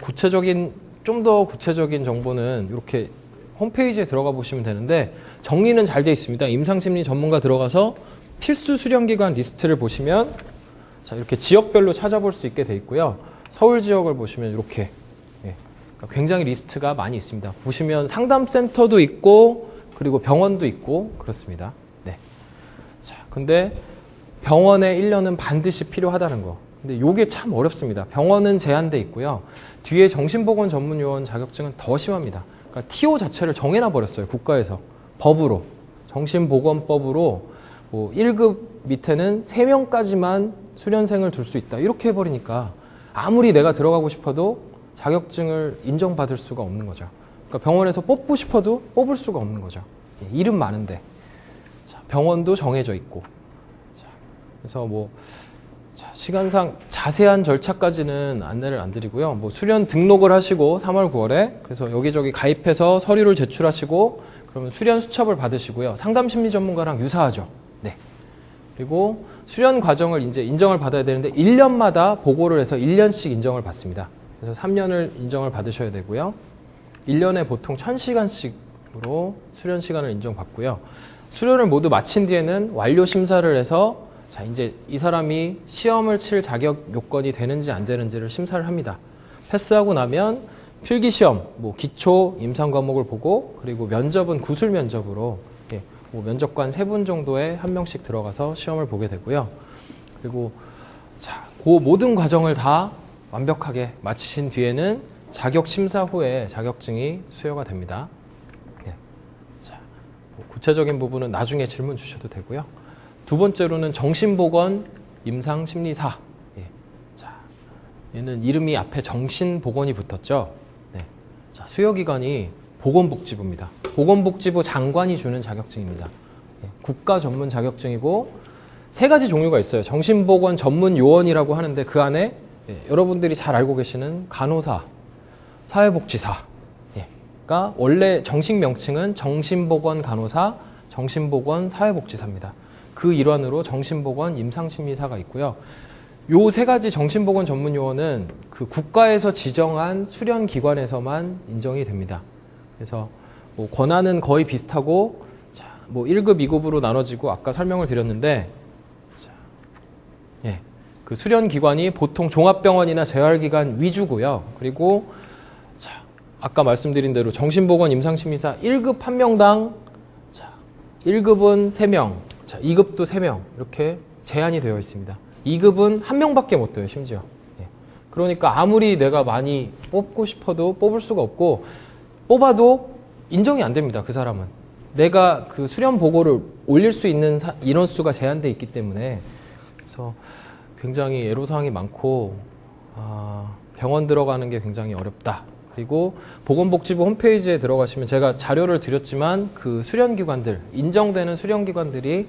좀 더 구체적인 정보는 이렇게 홈페이지에 들어가 보시면 되는데 정리는 잘 되어 있습니다. 임상심리 전문가 들어가서 필수 수련기관 리스트를 보시면 자, 이렇게 지역별로 찾아볼 수 있게 되어 있고요. 서울 지역을 보시면 이렇게 그러니까 굉장히 리스트가 많이 있습니다. 보시면 상담센터도 있고 그리고 병원도 있고 그렇습니다. 네. 자, 근데 병원에 1년은 반드시 필요하다는 거. 근데 이게 참 어렵습니다. 병원은 제한돼 있고요. 뒤에 정신보건 전문요원 자격증은 더 심합니다. 그러니까 TO 자체를 정해놔 버렸어요. 국가에서. 법으로. 정신보건법으로 뭐 1급 밑에는 3명까지만 수련생을 둘 수 있다. 이렇게 해버리니까 아무리 내가 들어가고 싶어도 자격증을 인정받을 수가 없는 거죠. 그러니까 병원에서 뽑고 싶어도 뽑을 수가 없는 거죠. 이름 많은데. 자, 병원도 정해져 있고. 자, 그래서 뭐 자, 시간상 자세한 절차까지는 안내를 안 드리고요. 뭐 수련 등록을 하시고 3월, 9월에 그래서 여기저기 가입해서 서류를 제출하시고 그러면 수련 수첩을 받으시고요. 상담심리 전문가랑 유사하죠. 네. 그리고 수련 과정을 이제 인정을 받아야 되는데 1년마다 보고를 해서 1년씩 인정을 받습니다. 그래서 3년을 인정을 받으셔야 되고요. 1년에 보통 1000시간씩으로 수련 시간을 인정받고요. 수련을 모두 마친 뒤에는 완료 심사를 해서 자, 이제 이 사람이 시험을 칠 자격 요건이 되는지 안 되는지를 심사를 합니다. 패스하고 나면 필기시험, 뭐 기초, 임상 과목을 보고 그리고 면접은 구술 면접으로 뭐 면접관 3분 정도에 1명씩 들어가서 시험을 보게 되고요. 그리고 자, 그 모든 과정을 다 완벽하게 마치신 뒤에는 자격 심사 후에 자격증이 수여가 됩니다. 네. 자, 뭐 구체적인 부분은 나중에 질문 주셔도 되고요. 두 번째로는 정신보건 임상심리사. 예. 자, 얘는 이름이 앞에 정신보건이 붙었죠. 네. 자, 수여기관이 보건복지부입니다. 보건복지부 장관이 주는 자격증입니다. 예. 국가 전문 자격증이고 3가지 종류가 있어요. 정신보건 전문 요원이라고 하는데 그 안에 여러분들이 잘 알고 계시는 간호사, 사회복지사. 가 원래 정식 명칭은 정신보건 간호사, 정신보건 사회복지사입니다. 그 일환으로 정신보건 임상심리사가 있고요. 요 3가지 정신보건 전문 요원은 그 국가에서 지정한 수련기관에서만 인정이 됩니다. 그래서 뭐 권한은 거의 비슷하고 자, 뭐 1급, 2급으로 나눠지고 아까 설명을 드렸는데 자, 예, 그 수련기관이 보통 종합병원이나 재활기관 위주고요. 그리고 자, 아까 말씀드린 대로 정신보건 임상심리사 1급 1명당 자, 1급은 3명, 자, 2급도 3명 이렇게 제한이 되어 있습니다. 2급은 1명밖에 못 돼요. 심지어. 예. 그러니까 아무리 내가 많이 뽑고 싶어도 뽑을 수가 없고 뽑아도 인정이 안 됩니다. 그 사람은. 내가 그 수련 보고를 올릴 수 있는 인원수가 제한되어 있기 때문에 그래서 굉장히 애로사항이 많고 병원 들어가는 게 굉장히 어렵다. 그리고 보건복지부 홈페이지에 들어가시면 제가 자료를 드렸지만 그 수련기관들, 인정되는 수련기관들이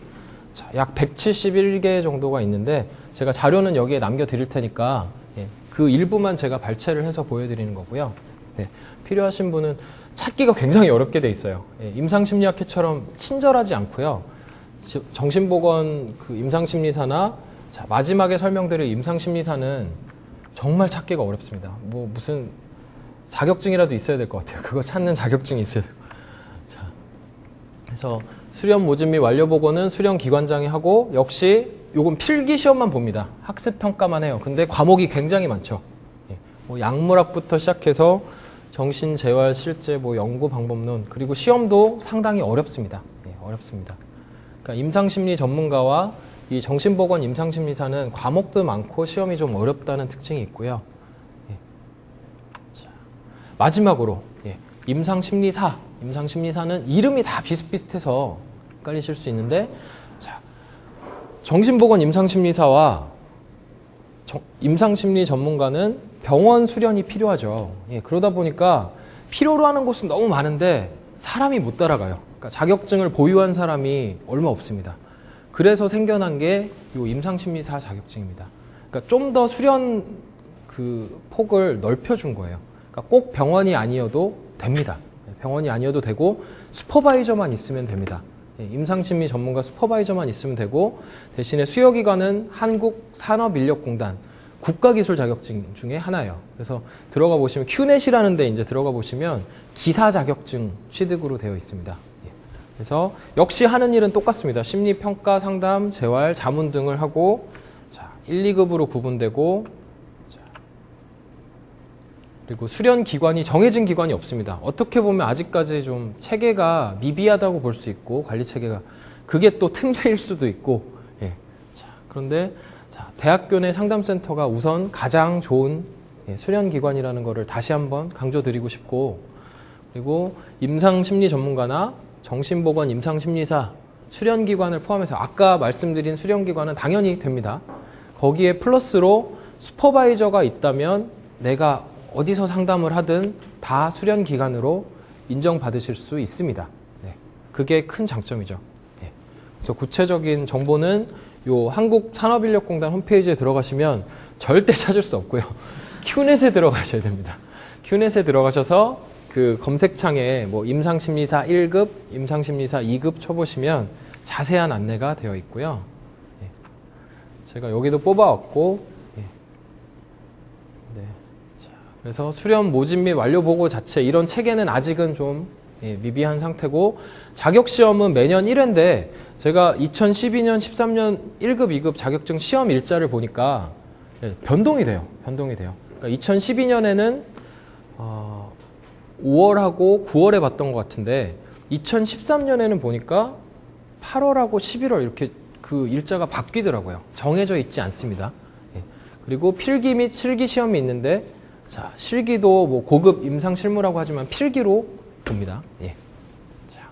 자, 약 171개 정도가 있는데 제가 자료는 여기에 남겨드릴 테니까 예, 그 일부만 제가 발췌를 해서 보여드리는 거고요. 네, 필요하신 분은 찾기가 굉장히 어렵게 돼 있어요. 예, 임상심리학회처럼 친절하지 않고요. 정신보건 그 임상심리사나 자, 마지막에 설명드릴 임상심리사는 정말 찾기가 어렵습니다. 뭐 무슨 자격증이라도 있어야 될 것 같아요. 그거 찾는 자격증이 있어야 돼요. 자, 그래서 수련 모집 및 완료 보고는 수련 기관장이 하고 역시 요건 필기 시험만 봅니다. 학습 평가만 해요. 근데 과목이 굉장히 많죠. 예, 뭐 약물학부터 시작해서 정신 재활 실제 뭐 연구 방법론 그리고 시험도 상당히 어렵습니다. 예, 어렵습니다. 그러니까 임상심리 전문가와 이 정신보건 임상심리사는 과목도 많고 시험이 좀 어렵다는 특징이 있고요. 예. 자, 마지막으로 예, 임상심리사는 이름이 다 비슷비슷해서 헷갈리실 수 있는데 자, 정신보건 임상심리사와 임상심리 전문가는 병원 수련이 필요하죠. 예, 그러다 보니까 필요로 하는 곳은 너무 많은데 사람이 못 따라가요. 그러니까 자격증을 보유한 사람이 얼마 없습니다. 그래서 생겨난 게 이 임상심리사 자격증입니다. 그러니까 좀 더 수련 그 폭을 넓혀준 거예요. 그러니까 꼭 병원이 아니어도 됩니다. 병원이 아니어도 되고 슈퍼바이저만 있으면 됩니다. 임상심리 전문가 슈퍼바이저만 있으면 되고 대신에 수여기관은 한국산업인력공단 국가기술 자격증 중에 하나예요. 그래서 들어가 보시면 큐넷이라는 데 이제 들어가 보시면 기사 자격증 취득으로 되어 있습니다. 그래서 역시 하는 일은 똑같습니다. 심리평가, 상담, 재활, 자문 등을 하고 자, 1, 2급으로 구분되고 자, 그리고 수련 기관이 정해진 기관이 없습니다. 어떻게 보면 아직까지 좀 체계가 미비하다고 볼 수 있고 관리 체계가 그게 또 틈새일 수도 있고 예. 자, 그런데 자, 대학교 내 상담센터가 우선 가장 좋은 예, 수련 기관이라는 것을 다시 한번 강조드리고 싶고 그리고 임상심리 전문가나 정신보건 임상심리사 수련기관을 포함해서 아까 말씀드린 수련기관은 당연히 됩니다. 거기에 플러스로 슈퍼바이저가 있다면 내가 어디서 상담을 하든 다 수련기관으로 인정받으실 수 있습니다. 네, 그게 큰 장점이죠. 네, 그래서 구체적인 정보는 요 한국산업인력공단 홈페이지에 들어가시면 절대 찾을 수 없고요. 큐넷에 들어가셔야 됩니다. 큐넷에 들어가셔서 그 검색창에 뭐 임상심리사 1급, 임상심리사 2급 쳐보시면 자세한 안내가 되어 있고요. 예. 제가 여기도 뽑아왔고, 예. 네. 자, 그래서 수련 모집 및 완료 보고 자체 이런 체계는 아직은 좀 예, 미비한 상태고 자격시험은 매년 1회인데 제가 2012년, 13년 1급, 2급 자격증 시험 일자를 보니까 예, 변동이 돼요. 그러니까 2012년에는 5월하고 9월에 봤던 것 같은데 2013년에는 보니까 8월하고 11월 이렇게 그 일자가 바뀌더라고요. 정해져 있지 않습니다. 예. 그리고 필기 및 실기 시험이 있는데 자, 실기도 뭐 고급 임상 실무라고 하지만 필기로 봅니다. 예. 자,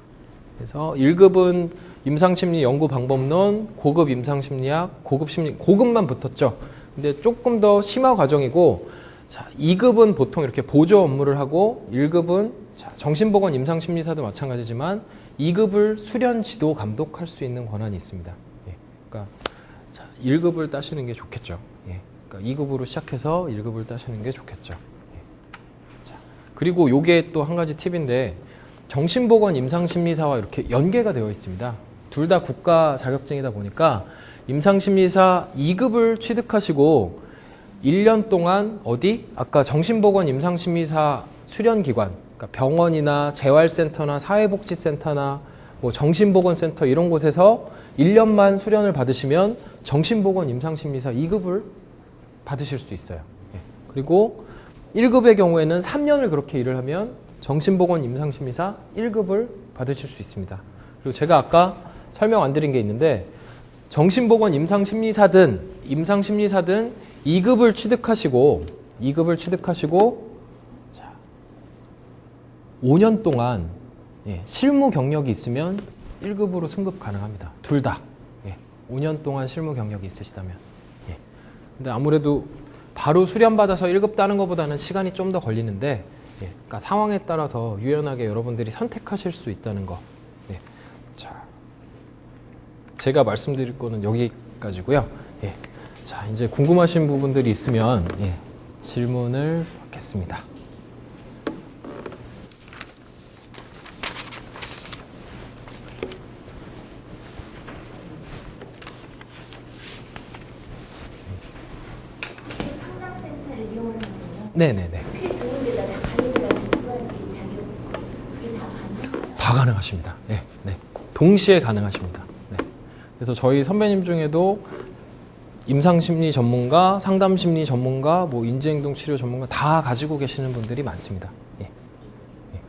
그래서 1급은 임상심리 연구 방법론, 고급 임상심리학, 고급 심리 고급만 붙었죠. 근데 조금 더 심화 과정이고 자, 2급은 보통 이렇게 보조 업무를 하고 1급은 자, 정신보건 임상심리사도 마찬가지지만 2급을 수련 지도 감독할 수 있는 권한이 있습니다. 예, 그러니까 자, 1급을 따시는 게 좋겠죠. 예, 그러니까 2급으로 시작해서 1급을 따시는 게 좋겠죠. 예. 자, 그리고 요게 또 한 가지 팁인데 정신보건 임상심리사와 이렇게 연계가 되어 있습니다. 둘 다 국가 자격증이다 보니까 임상심리사 2급을 취득하시고 1년 동안 어디? 아까 정신보건 임상심리사 수련기관, 그러니까 병원이나 재활센터나 사회복지센터나 뭐 정신보건센터 이런 곳에서 1년만 수련을 받으시면 정신보건 임상심리사 2급을 받으실 수 있어요. 예. 그리고 1급의 경우에는 3년을 그렇게 일을 하면 정신보건 임상심리사 1급을 받으실 수 있습니다. 그리고 제가 아까 설명 안 드린 게 있는데 정신보건 임상심리사든 2급을 취득하시고 자, 5년 동안 예, 실무 경력이 있으면 1급으로 승급 가능합니다. 둘 다. 예, 5년 동안 실무 경력이 있으시다면. 예. 근데 아무래도 바로 수련받아서 1급 따는 것보다는 시간이 좀 더 걸리는데 예, 그러니까 상황에 따라서 유연하게 여러분들이 선택하실 수 있다는 거. 예. 자. 제가 말씀드릴 거는 여기까지고요. 예. 자, 이제 궁금하신 부분들이 있으면 예, 질문을 받겠습니다. 상담센터를 이용을 하면요. 네네네. 꽤 좋은 데다 다 가는 데가 두 가지 자격 그게 다 가능할까요? 다 가능하십니다. 네, 네. 동시에 가능하십니다. 네. 그래서 저희 선배님 중에도 임상심리 전문가, 상담심리 전문가, 뭐 인지행동치료 전문가 다 가지고 계시는 분들이 많습니다. 예. 예.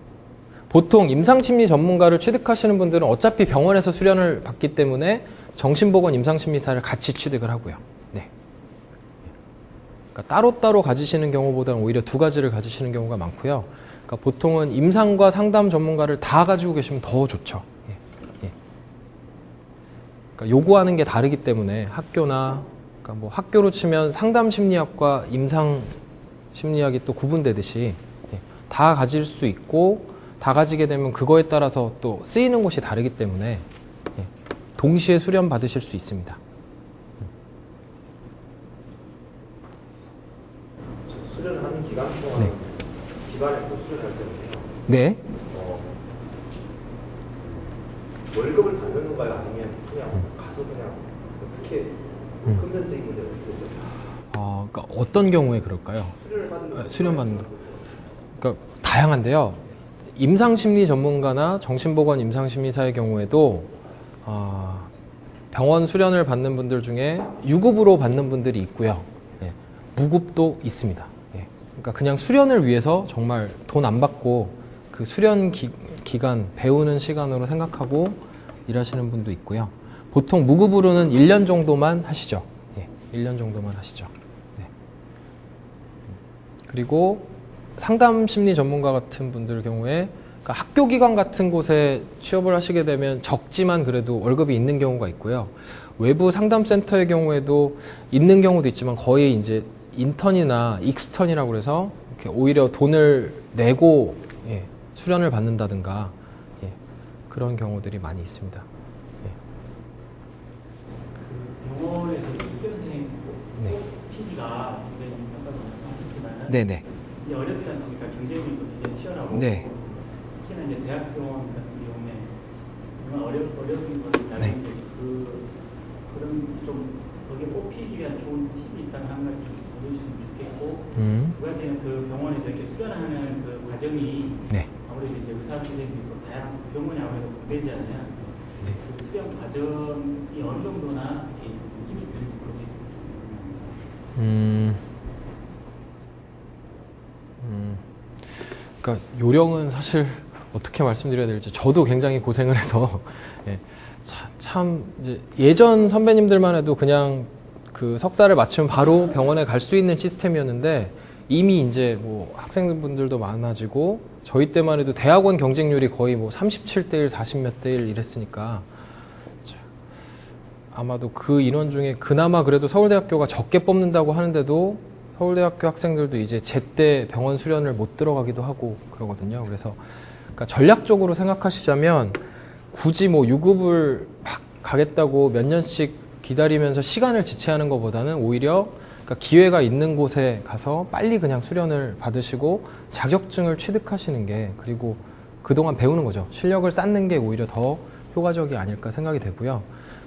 보통 임상심리 전문가를 취득하시는 분들은 어차피 병원에서 수련을 받기 때문에 정신보건 임상심리사를 같이 취득을 하고요. 네. 그러니까 따로따로 가지시는 경우보다는 오히려 두 가지를 가지시는 경우가 많고요. 그러니까 보통은 임상과 상담 전문가를 다 가지고 계시면 더 좋죠. 예. 예. 그러니까 요구하는 게 다르기 때문에 학교나 그러니까 뭐 학교로 치면 상담심리학과 임상심리학이 또 구분되듯이 예. 다 가질 수 있고 다 가지게 되면 그거에 따라서 또 쓰이는 곳이 다르기 때문에 예. 동시에 수련 받으실 수 있습니다. 수련하는 기간 동안 네. 기반에서 수련할 때는요. 네. 월급을 받는 건가요? 아니면 그냥 가서 그냥 어떻게 금전적인 문제가 어떻게 되죠? 그러니까 어떤 경우에 그럴까요? 수련을 받는 수련 받는 거. 그러니까 다양한데요. 임상심리 전문가나 정신보건 임상심리사의 경우에도 병원 수련을 받는 분들 중에 유급으로 받는 분들이 있고요. 예, 무급도 있습니다. 예, 그러니까 그냥 수련을 위해서 정말 돈 안 받고 그 수련 기간 배우는 시간으로 생각하고 일하시는 분도 있고요. 보통 무급으로는 1년 정도만 하시죠. 예, 1년 정도만 하시죠. 네. 그리고 상담심리 전문가 같은 분들 경우에 그러니까 학교 기관 같은 곳에 취업을 하시게 되면 적지만 그래도 월급이 있는 경우가 있고요. 외부 상담센터의 경우에도 있는 경우도 있지만 거의 이제 인턴이나 익스턴이라고 그래서 이렇게 오히려 돈을 내고 예, 수련을 받는다든가 예, 그런 경우들이 많이 있습니다. 병원에서 수련생 네. PD가 굉장히 아까도 말씀하셨지만 네네. 이게 어렵지 않습니까? 경쟁률도 굉장히 치열하고 네. 특히나 이제 대학병원 같은 경우에 정말 어려운 거는 네. 나는데 그런 좀 거기에 뽑히기 위한 좋은 팁이 있다면 한 가지 좀 보여주시면 좋겠고 두 가지는 그 병원에서 이렇게 수련하는 그 과정이 네. 아무래도 이제 의사 선생님도 있고 다양한 병원이 아무래도 분배잖아요. 그래서 네. 그 수련 과정이 어느 정도나 이렇게 힘이 드는지 그렇게 그러니까 요령은 사실 어떻게 말씀드려야 될지 저도 굉장히 고생을 해서 예, 참 이제 예전 선배님들만 해도 그냥 그 석사를 마치면 바로 병원에 갈 수 있는 시스템이었는데 이미 이제 뭐 학생분들도 많아지고 저희 때만 해도 대학원 경쟁률이 거의 뭐 37대 1, 40몇 대 1 이랬으니까 아마도 그 인원 중에 그나마 그래도 서울대학교가 적게 뽑는다고 하는데도 서울대학교 학생들도 이제 제때 병원 수련을 못 들어가기도 하고 그러거든요. 그래서 그러니까 전략적으로 생각하시자면 굳이 뭐 유급을 막 가겠다고 몇 년씩 기다리면서 시간을 지체하는 것보다는 오히려 그러니까 기회가 있는 곳에 가서 빨리 그냥 수련을 받으시고 자격증을 취득하시는 게 그리고 그동안 배우는 거죠. 실력을 쌓는 게 오히려 더 효과적이 아닐까 생각이 되고요.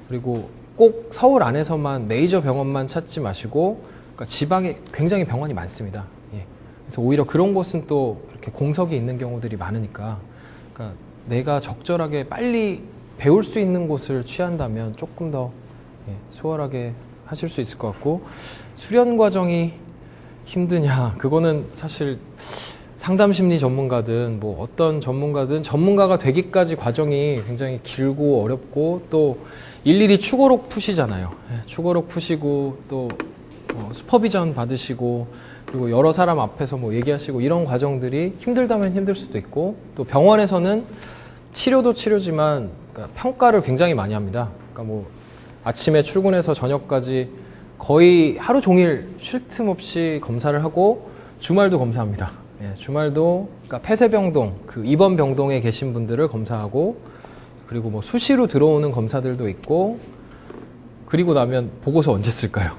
그리고 꼭 서울 안에서만 메이저 병원만 찾지 마시고 그러니까 지방에 굉장히 병원이 많습니다. 예. 그래서 오히려 그런 곳은 또 이렇게 공석이 있는 경우들이 많으니까 그러니까 내가 적절하게 빨리 배울 수 있는 곳을 취한다면 조금 더 예, 수월하게 하실 수 있을 것 같고 수련 과정이 힘드냐 그거는 사실 상담심리 전문가든 뭐 어떤 전문가든 전문가가 되기까지 과정이 굉장히 길고 어렵고 또 일일이 추고록 푸시잖아요. 예, 추고록 푸시고 또 슈퍼비전 받으시고 그리고 여러 사람 앞에서 뭐 얘기하시고 이런 과정들이 힘들다면 힘들 수도 있고 또 병원에서는 치료도 치료지만 그러니까 평가를 굉장히 많이 합니다. 그러니까 뭐 아침에 출근해서 저녁까지 거의 하루 종일 쉴 틈 없이 검사를 하고 주말도 검사합니다. 예, 주말도 그러니까 폐쇄병동, 그 입원병동에 계신 분들을 검사하고 그리고 뭐 수시로 들어오는 검사들도 있고, 그리고 나면 보고서 언제 쓸까요?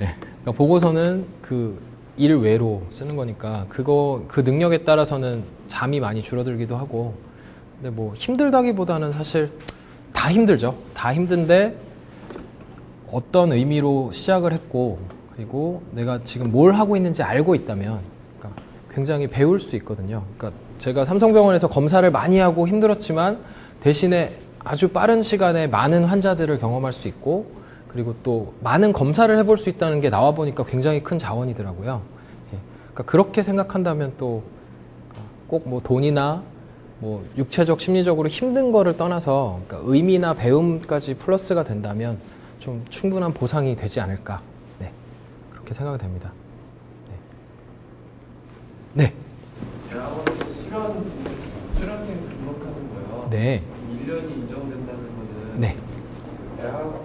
예. 그러니까 보고서는 그 일 외로 쓰는 거니까 그 능력에 따라서는 잠이 많이 줄어들기도 하고, 근데 뭐 힘들다기보다는 사실 다 힘들죠. 다 힘든데 어떤 의미로 시작을 했고, 그리고 내가 지금 뭘 하고 있는지 알고 있다면 그러니까 굉장히 배울 수 있거든요. 그러니까 제가 삼성병원에서 검사를 많이 하고 힘들었지만 대신에 아주 빠른 시간에 많은 환자들을 경험할 수 있고, 그리고 또 많은 검사를 해볼 수 있다는 게 나와 보니까 굉장히 큰 자원이더라고요. 예. 그러니까 그렇게 생각한다면 또 꼭 뭐 돈이나 뭐 육체적, 심리적으로 힘든 거를 떠나서 그러니까 의미나 배움까지 플러스가 된다면 좀 충분한 보상이 되지 않을까. 네. 그렇게 생각이 됩니다. 네. 네. 대학원에서 수련생 등록하는 거요. 네. 1년이 인정된다는 거는 네. 대학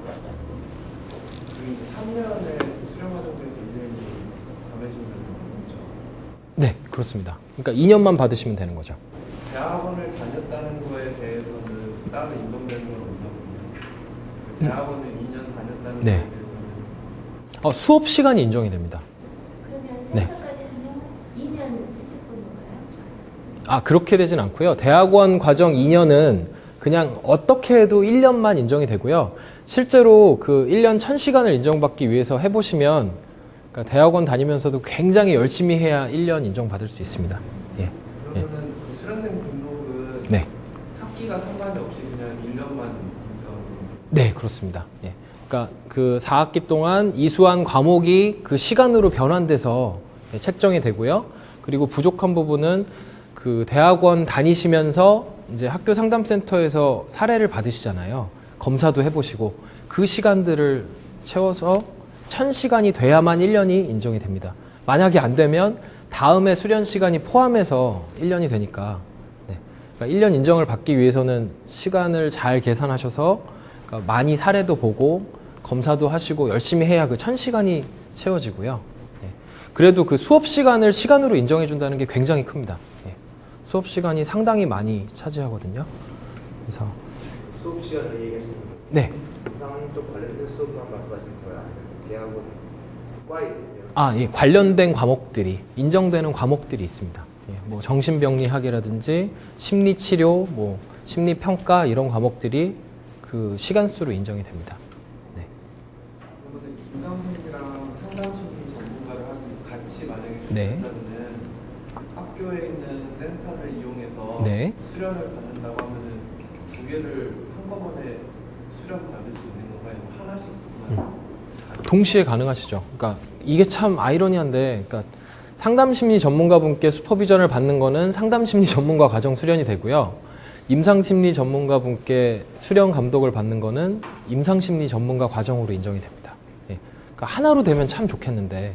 3년에 수련 과정에서 1년이 감해진다는 거죠. 네, 그렇습니다. 그러니까 2년만 받으시면 되는 거죠. 대학원을 다녔다는 거에 대해서는 따로 인정되는 건 없나 보네요. 대학원을 2년 다녔다는 네. 거에 대해서는 수업 시간이 인정이 됩니다. 그러면 네. 센터까지 하면 2년 선택받는 거예요? 아, 그렇게 되진 않고요. 대학원 과정 2년은 그냥 어떻게 해도 1년만 인정이 되고요. 실제로 그 1년 1000시간을 인정받기 위해서 해보시면, 그러니까 대학원 다니면서도 굉장히 열심히 해야 1년 인정받을 수 있습니다. 예. 그러면은 그 수련생 등록은 네. 학기가 상관이 없이 그냥 1년만 인정. 네, 그렇습니다. 예. 그러니까 그 4학기 동안 이수한 과목이 그 시간으로 변환돼서 책정이 되고요. 그리고 부족한 부분은 그 대학원 다니시면서 이제 학교 상담센터에서 사례를 받으시잖아요. 검사도 해보시고 그 시간들을 채워서 1000시간이 돼야만 1년이 인정이 됩니다. 만약에 안 되면 다음에 수련 시간이 포함해서 1년이 되니까, 네. 그러니까 1년 인정을 받기 위해서는 시간을 잘 계산하셔서 그러니까 많이 사례도 보고 검사도 하시고 열심히 해야 그 1000시간이 채워지고요. 네. 그래도 그 수업 시간을 시간으로 인정해 준다는 게 굉장히 큽니다. 네. 수업 시간이 상당히 많이 차지하거든요. 그래서 수업 시간을 얘기하시는 거예요? 네. 임상 쪽 관련된 수업만 말씀하시는 거야? 아니면 대학원 과에 있으면? 아, 예, 관련된 과목들이 인정되는 과목들이 있습니다. 예, 뭐 정신병리학이라든지 심리치료, 뭐 심리평가 이런 과목들이 그 시간수로 인정이 됩니다. 네. 그러면 임상심리랑 상담심리 전문가를 같이 만약에 네. 준다면은 학교에 있는 센터를 이용해서 네. 수련을 받는다고 하면은 두 개를 한꺼번에 수련 받을 수 있는 건가요? 하나씩만? 동시에 가능하시죠. 그러니까 이게 참 아이러니한데, 그러니까 상담심리 전문가분께 슈퍼비전을 받는 거는 상담심리 전문가 과정 수련이 되고요. 임상심리 전문가분께 수련 감독을 받는 거는 임상심리 전문가 과정으로 인정이 됩니다. 예. 그러니까 하나로 되면 참 좋겠는데,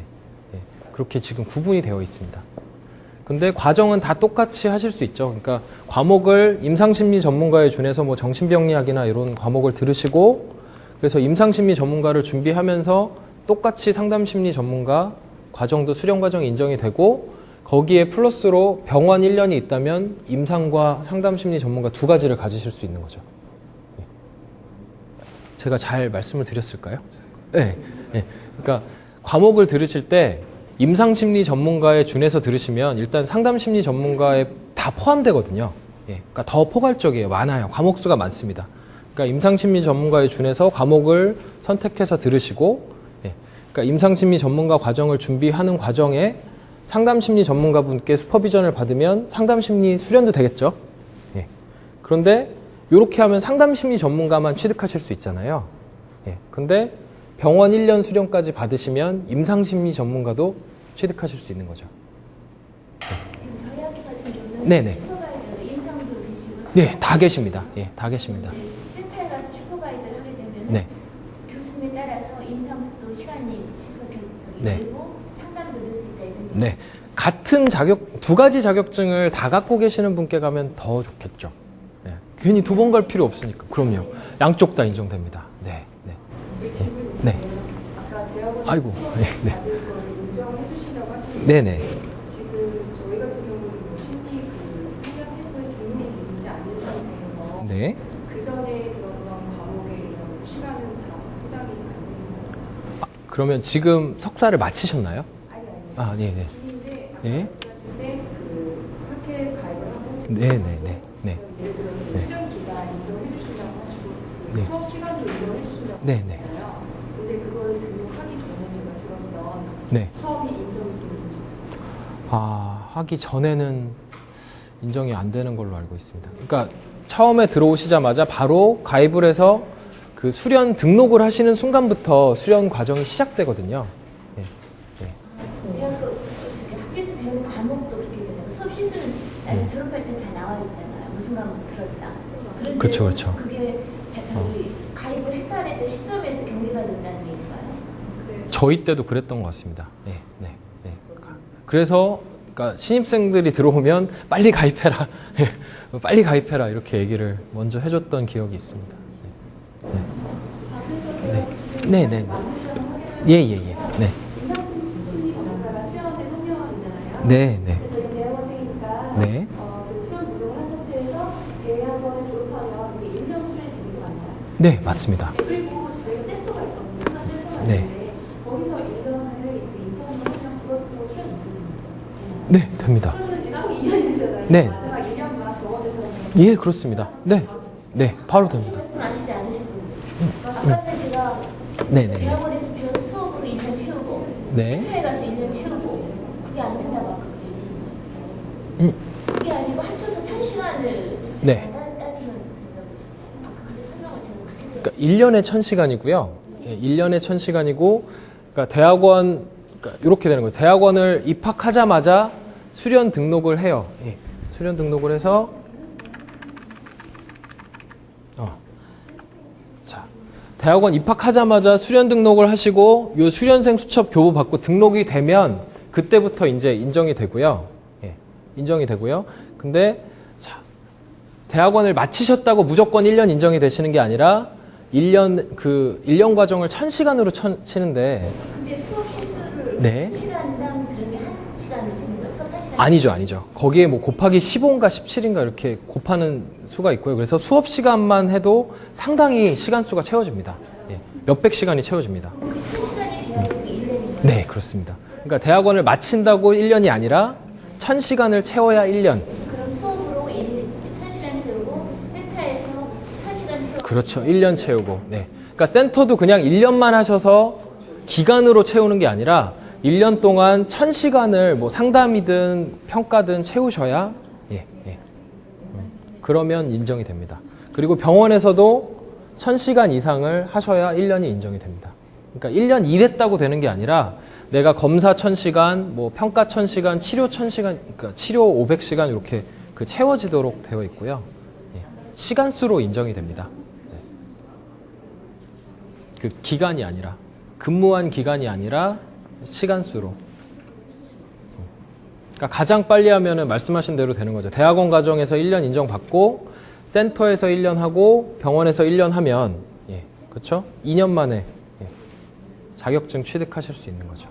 예. 그렇게 지금 구분이 되어 있습니다. 근데 과정은 다 똑같이 하실 수 있죠. 그러니까 과목을 임상심리 전문가에 준해서 뭐 정신병리학이나 이런 과목을 들으시고, 그래서 임상심리 전문가를 준비하면서 똑같이 상담심리 전문가 과정도 수련 과정이 인정이 되고, 거기에 플러스로 병원 1년이 있다면 임상과 상담심리 전문가 두 가지를 가지실 수 있는 거죠. 제가 잘 말씀을 드렸을까요? 네. 네. 그러니까 과목을 들으실 때 임상심리 전문가에 준해서 들으시면 일단 상담심리 전문가에 다 포함되거든요. 예. 그러니까 더 포괄적이에요. 많아요. 과목 수가 많습니다. 그러니까 임상심리 전문가에 준해서 과목을 선택해서 들으시고, 예. 그러니까 임상심리 전문가 과정을 준비하는 과정에 상담심리 전문가분께 슈퍼비전을 받으면 상담심리 수련도 되겠죠. 예. 그런데 이렇게 하면 상담심리 전문가만 취득하실 수 있잖아요. 예. 근데 병원 1년 수련까지 받으시면 임상심리 전문가도 취득하실 수 있는 거죠. 지금 저희 학교 같은 경우는 네네. 슈퍼바이저가 임상도 계시고 네, 다 계십니다. 예, 다 계십니다. 센터에 가서 슈퍼바이저를 하게 되면 네. 교수님에 따라서 임상도 시간이 네. 그리고 상담도 넣을 수 있다 이런 네. 같은 자격, 두 가지 자격증을 다 갖고 계시는 분께 가면 더 좋겠죠. 예. 괜히 두 번 갈 필요 없으니까. 그럼요. 양쪽 다 인정됩니다. 네. 네. 네. 아까 대학원 아이고. 네. 받을 걸 인정해 주신다고 하셨는데 네네. 지금 저희 같은 경우는 뭐 심리 그 상담센터에 등록이 되지 않는 상태에서 네. 그 전에 그러면 지금 석사를 마치셨나요? 아, 네, 네. 중인데 아까 예? 말씀하실 때그 학회 가입을 하고 네, 네, 네. 네. 예를 들어 네. 수련 기간 인정해 주신다고 하시고 네. 수업 시간도 인정해 주신다고 네, 네. 하잖아요. 근데 그걸 등록하기 전에 제가 들었던 네. 수업이 인정이 되는지 아, 하기 전에는 인정이 안 되는 걸로 알고 있습니다. 그러니까 처음에 들어오시자마자 바로 가입을 해서 그 수련 등록을 하시는 순간부터 수련 과정이 시작되거든요. 예, 예. 대학교 저기 학교에서 배우는 과목도 그렇게 되잖아요. 수업 시술은 나중에 졸업할 때 다 나와 있잖아요. 무슨 과목 들었다. 그런데 그렇죠, 그렇죠. 그게 저기 가입을 했다 안 했다 시점에서 경계가 된다는 얘기인가요? 네. 저희 때도 그랬던 것 같습니다. 네, 네, 네. 그래서 그러니까 신입생들이 들어오면 빨리 가입해라, 빨리 가입해라 이렇게 얘기를 먼저 해줬던 기억이 있습니다. 아, 그래서 제가 지금 네, 네, 네. 만물점을 확인하고 예, 예, 예. 네, 인상심리 전문가가 수련회 3년이잖아요. 네, 네, 근데 저희 대학원생이니까 네. 그 수련 등록을 한 상태에서 대학원을 졸업하면 그게 1년 수련이 되는 게 맞나요? 네, 맞습니다. 네, 그리고 저희가 센터가 있거든요. 수련 센터가 네. 있는데 거기서 1년을 그 인턴을 하면 그것도 수련이 되는 거예요. 네, 됩니다. 그러면 딱 2년이 되잖아요. 네. 마지막 1년만 병원에서 예, 그렇습니다. 네, 네, 바로 됩니다. 말씀 아시지 않으셨거든요. 아까는 제가 네, 네, 네. 대학원에서 배운 수업으로 1년 채우고 네. 회사에 가서 1년 채우고 그게 안 된다고 아까 음. 그러시는 그게 아니고 합쳐서 1000시간을 네. 따지면 된다고 했었잖아요. 아까 근데 설명을 제가 그렇게 그러니까 1년에 1000시간이고요. 예, 1년에 1000시간이고, 그러니까 대학원, 그러니까 이렇게 되는 거예요. 대학원을 입학하자마자 수련 등록을 해요. 예, 수련 등록을 해서, 자, 대학원 입학하자마자 수련 등록을 하시고, 요 수련생 수첩 교부 받고 등록이 되면, 그때부터 이제 인정이 되고요. 예, 인정이 되고요. 근데, 자, 대학원을 마치셨다고 무조건 1년 인정이 되시는 게 아니라 1년 과정을 1000시간으로 치는데 근데 수업 시수를 네. 시간당 들은 게 1시간을 치는 거 수업 1시간 아니죠. 거기에 뭐 곱하기 15인가 17인가 이렇게 곱하는 수가 있고요. 그래서 수업 시간만 해도 상당히 시간 수가 채워집니다. 예, 몇백 시간이 채워집니다. 그 1000시간이 돼야 되는 게 1년인 거예요. 네, 그렇습니다. 그러니까 대학원을 마친다고 1년이 아니라 1000시간을 채워야 1년. 그럼 수업으로 1000시간 채우고 센터에서 1000시간 채우고 그렇죠. 1년 채우고. 네. 그러니까 센터도 그냥 1년만 하셔서 기간으로 채우는 게 아니라 1년 동안 1000시간을 뭐 상담이든 평가든 채우셔야 예, 예. 그러면 인정이 됩니다. 그리고 병원에서도 1000시간 이상을 하셔야 1년이 인정이 됩니다. 그러니까 1년 일했다고 되는 게 아니라 내가 검사 1000시간, 뭐 평가 1000시간, 치료 1000시간, 그러니까 치료 500시간 이렇게 그 채워지도록 되어 있고요. 예. 시간수로 인정이 됩니다. 네. 그 기간이 아니라 근무한 기간이 아니라 시간수로. 그러니까 가장 빨리 하면은 말씀하신 대로 되는 거죠. 대학원 과정에서 1년 인정받고 센터에서 1년 하고 병원에서 1년 하면 예, 그렇죠? 2년 만에 예, 자격증 취득하실 수 있는 거죠.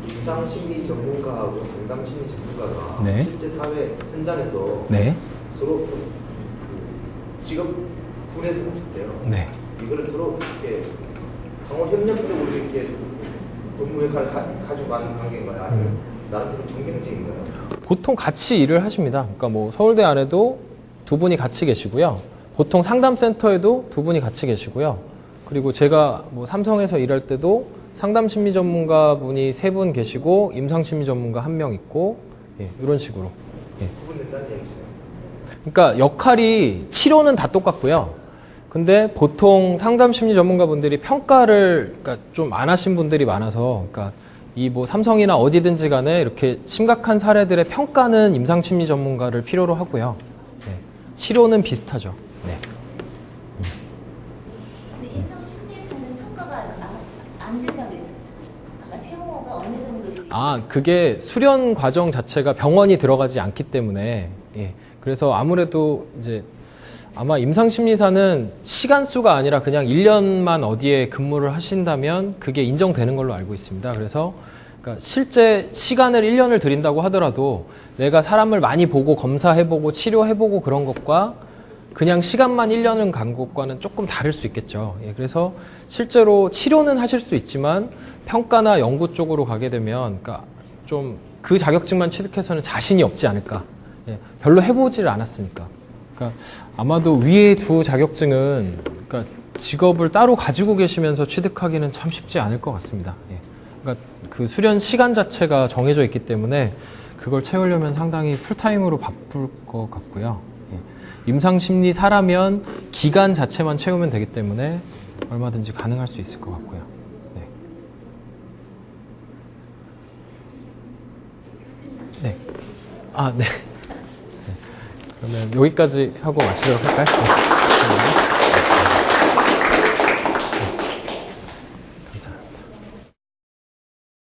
임상심리 전문가하고 상담심리 전문가가 네. 실제 사회 현장에서 네, 서로 그 직업 분해서 했을 때요. 네. 이거를 서로 이렇게 상호 협력적으로 이렇게 업무 역할을 가져가는 관계인가요? 아니면 나름대로 정경쟁인가요? 보통 같이 일을 하십니다. 그러니까 뭐 서울대 안에도 두 분이 같이 계시고요. 보통 상담센터에도 두 분이 같이 계시고요. 그리고 제가 뭐 삼성에서 일할 때도 상담심리 전문가 분이 3분 계시고 임상심리 전문가 1명 있고 예, 이런 식으로. 예. 구분된다는 얘기죠. 그러니까 역할이 치료는 다 똑같고요. 근데 보통 상담심리 전문가분들이 평가를 그러니까 좀 안 하신 분들이 많아서 그러니까 이 뭐 삼성이나 어디든지 간에 이렇게 심각한 사례들의 평가는 임상심리 전문가를 필요로 하고요. 네. 치료는 비슷하죠. 네. 근데 임상심리에서는 평가가 안 된다고 그랬어요. 아까 세모가 어느 정도 아, 그게 수련 과정 자체가 병원이 들어가지 않기 때문에 예. 그래서 아무래도 이제 아마 임상심리사는 시간수가 아니라 그냥 1년만 어디에 근무를 하신다면 그게 인정되는 걸로 알고 있습니다. 그래서 그러니까 실제 시간을 1년을 들인다고 하더라도 내가 사람을 많이 보고 검사해보고 치료해보고 그런 것과 그냥 시간만 1년을 간 것과는 조금 다를 수 있겠죠. 예, 그래서 실제로 치료는 하실 수 있지만 평가나 연구 쪽으로 가게 되면 그러니까 좀 그 자격증만 취득해서는 자신이 없지 않을까. 예, 별로 해보지를 않았으니까. 그러니까 아마도 위에 두 자격증은 그러니까 직업을 따로 가지고 계시면서 취득하기는 참 쉽지 않을 것 같습니다. 예. 그러니까 그 수련 시간 자체가 정해져 있기 때문에 그걸 채우려면 상당히 풀타임으로 바쁠 것 같고요. 예. 임상심리사라면 기간 자체만 채우면 되기 때문에 얼마든지 가능할 수 있을 것 같고요. 네. 네. 아, 네. 네. 그러면 여기까지 하고 마치도록 할까요? 네.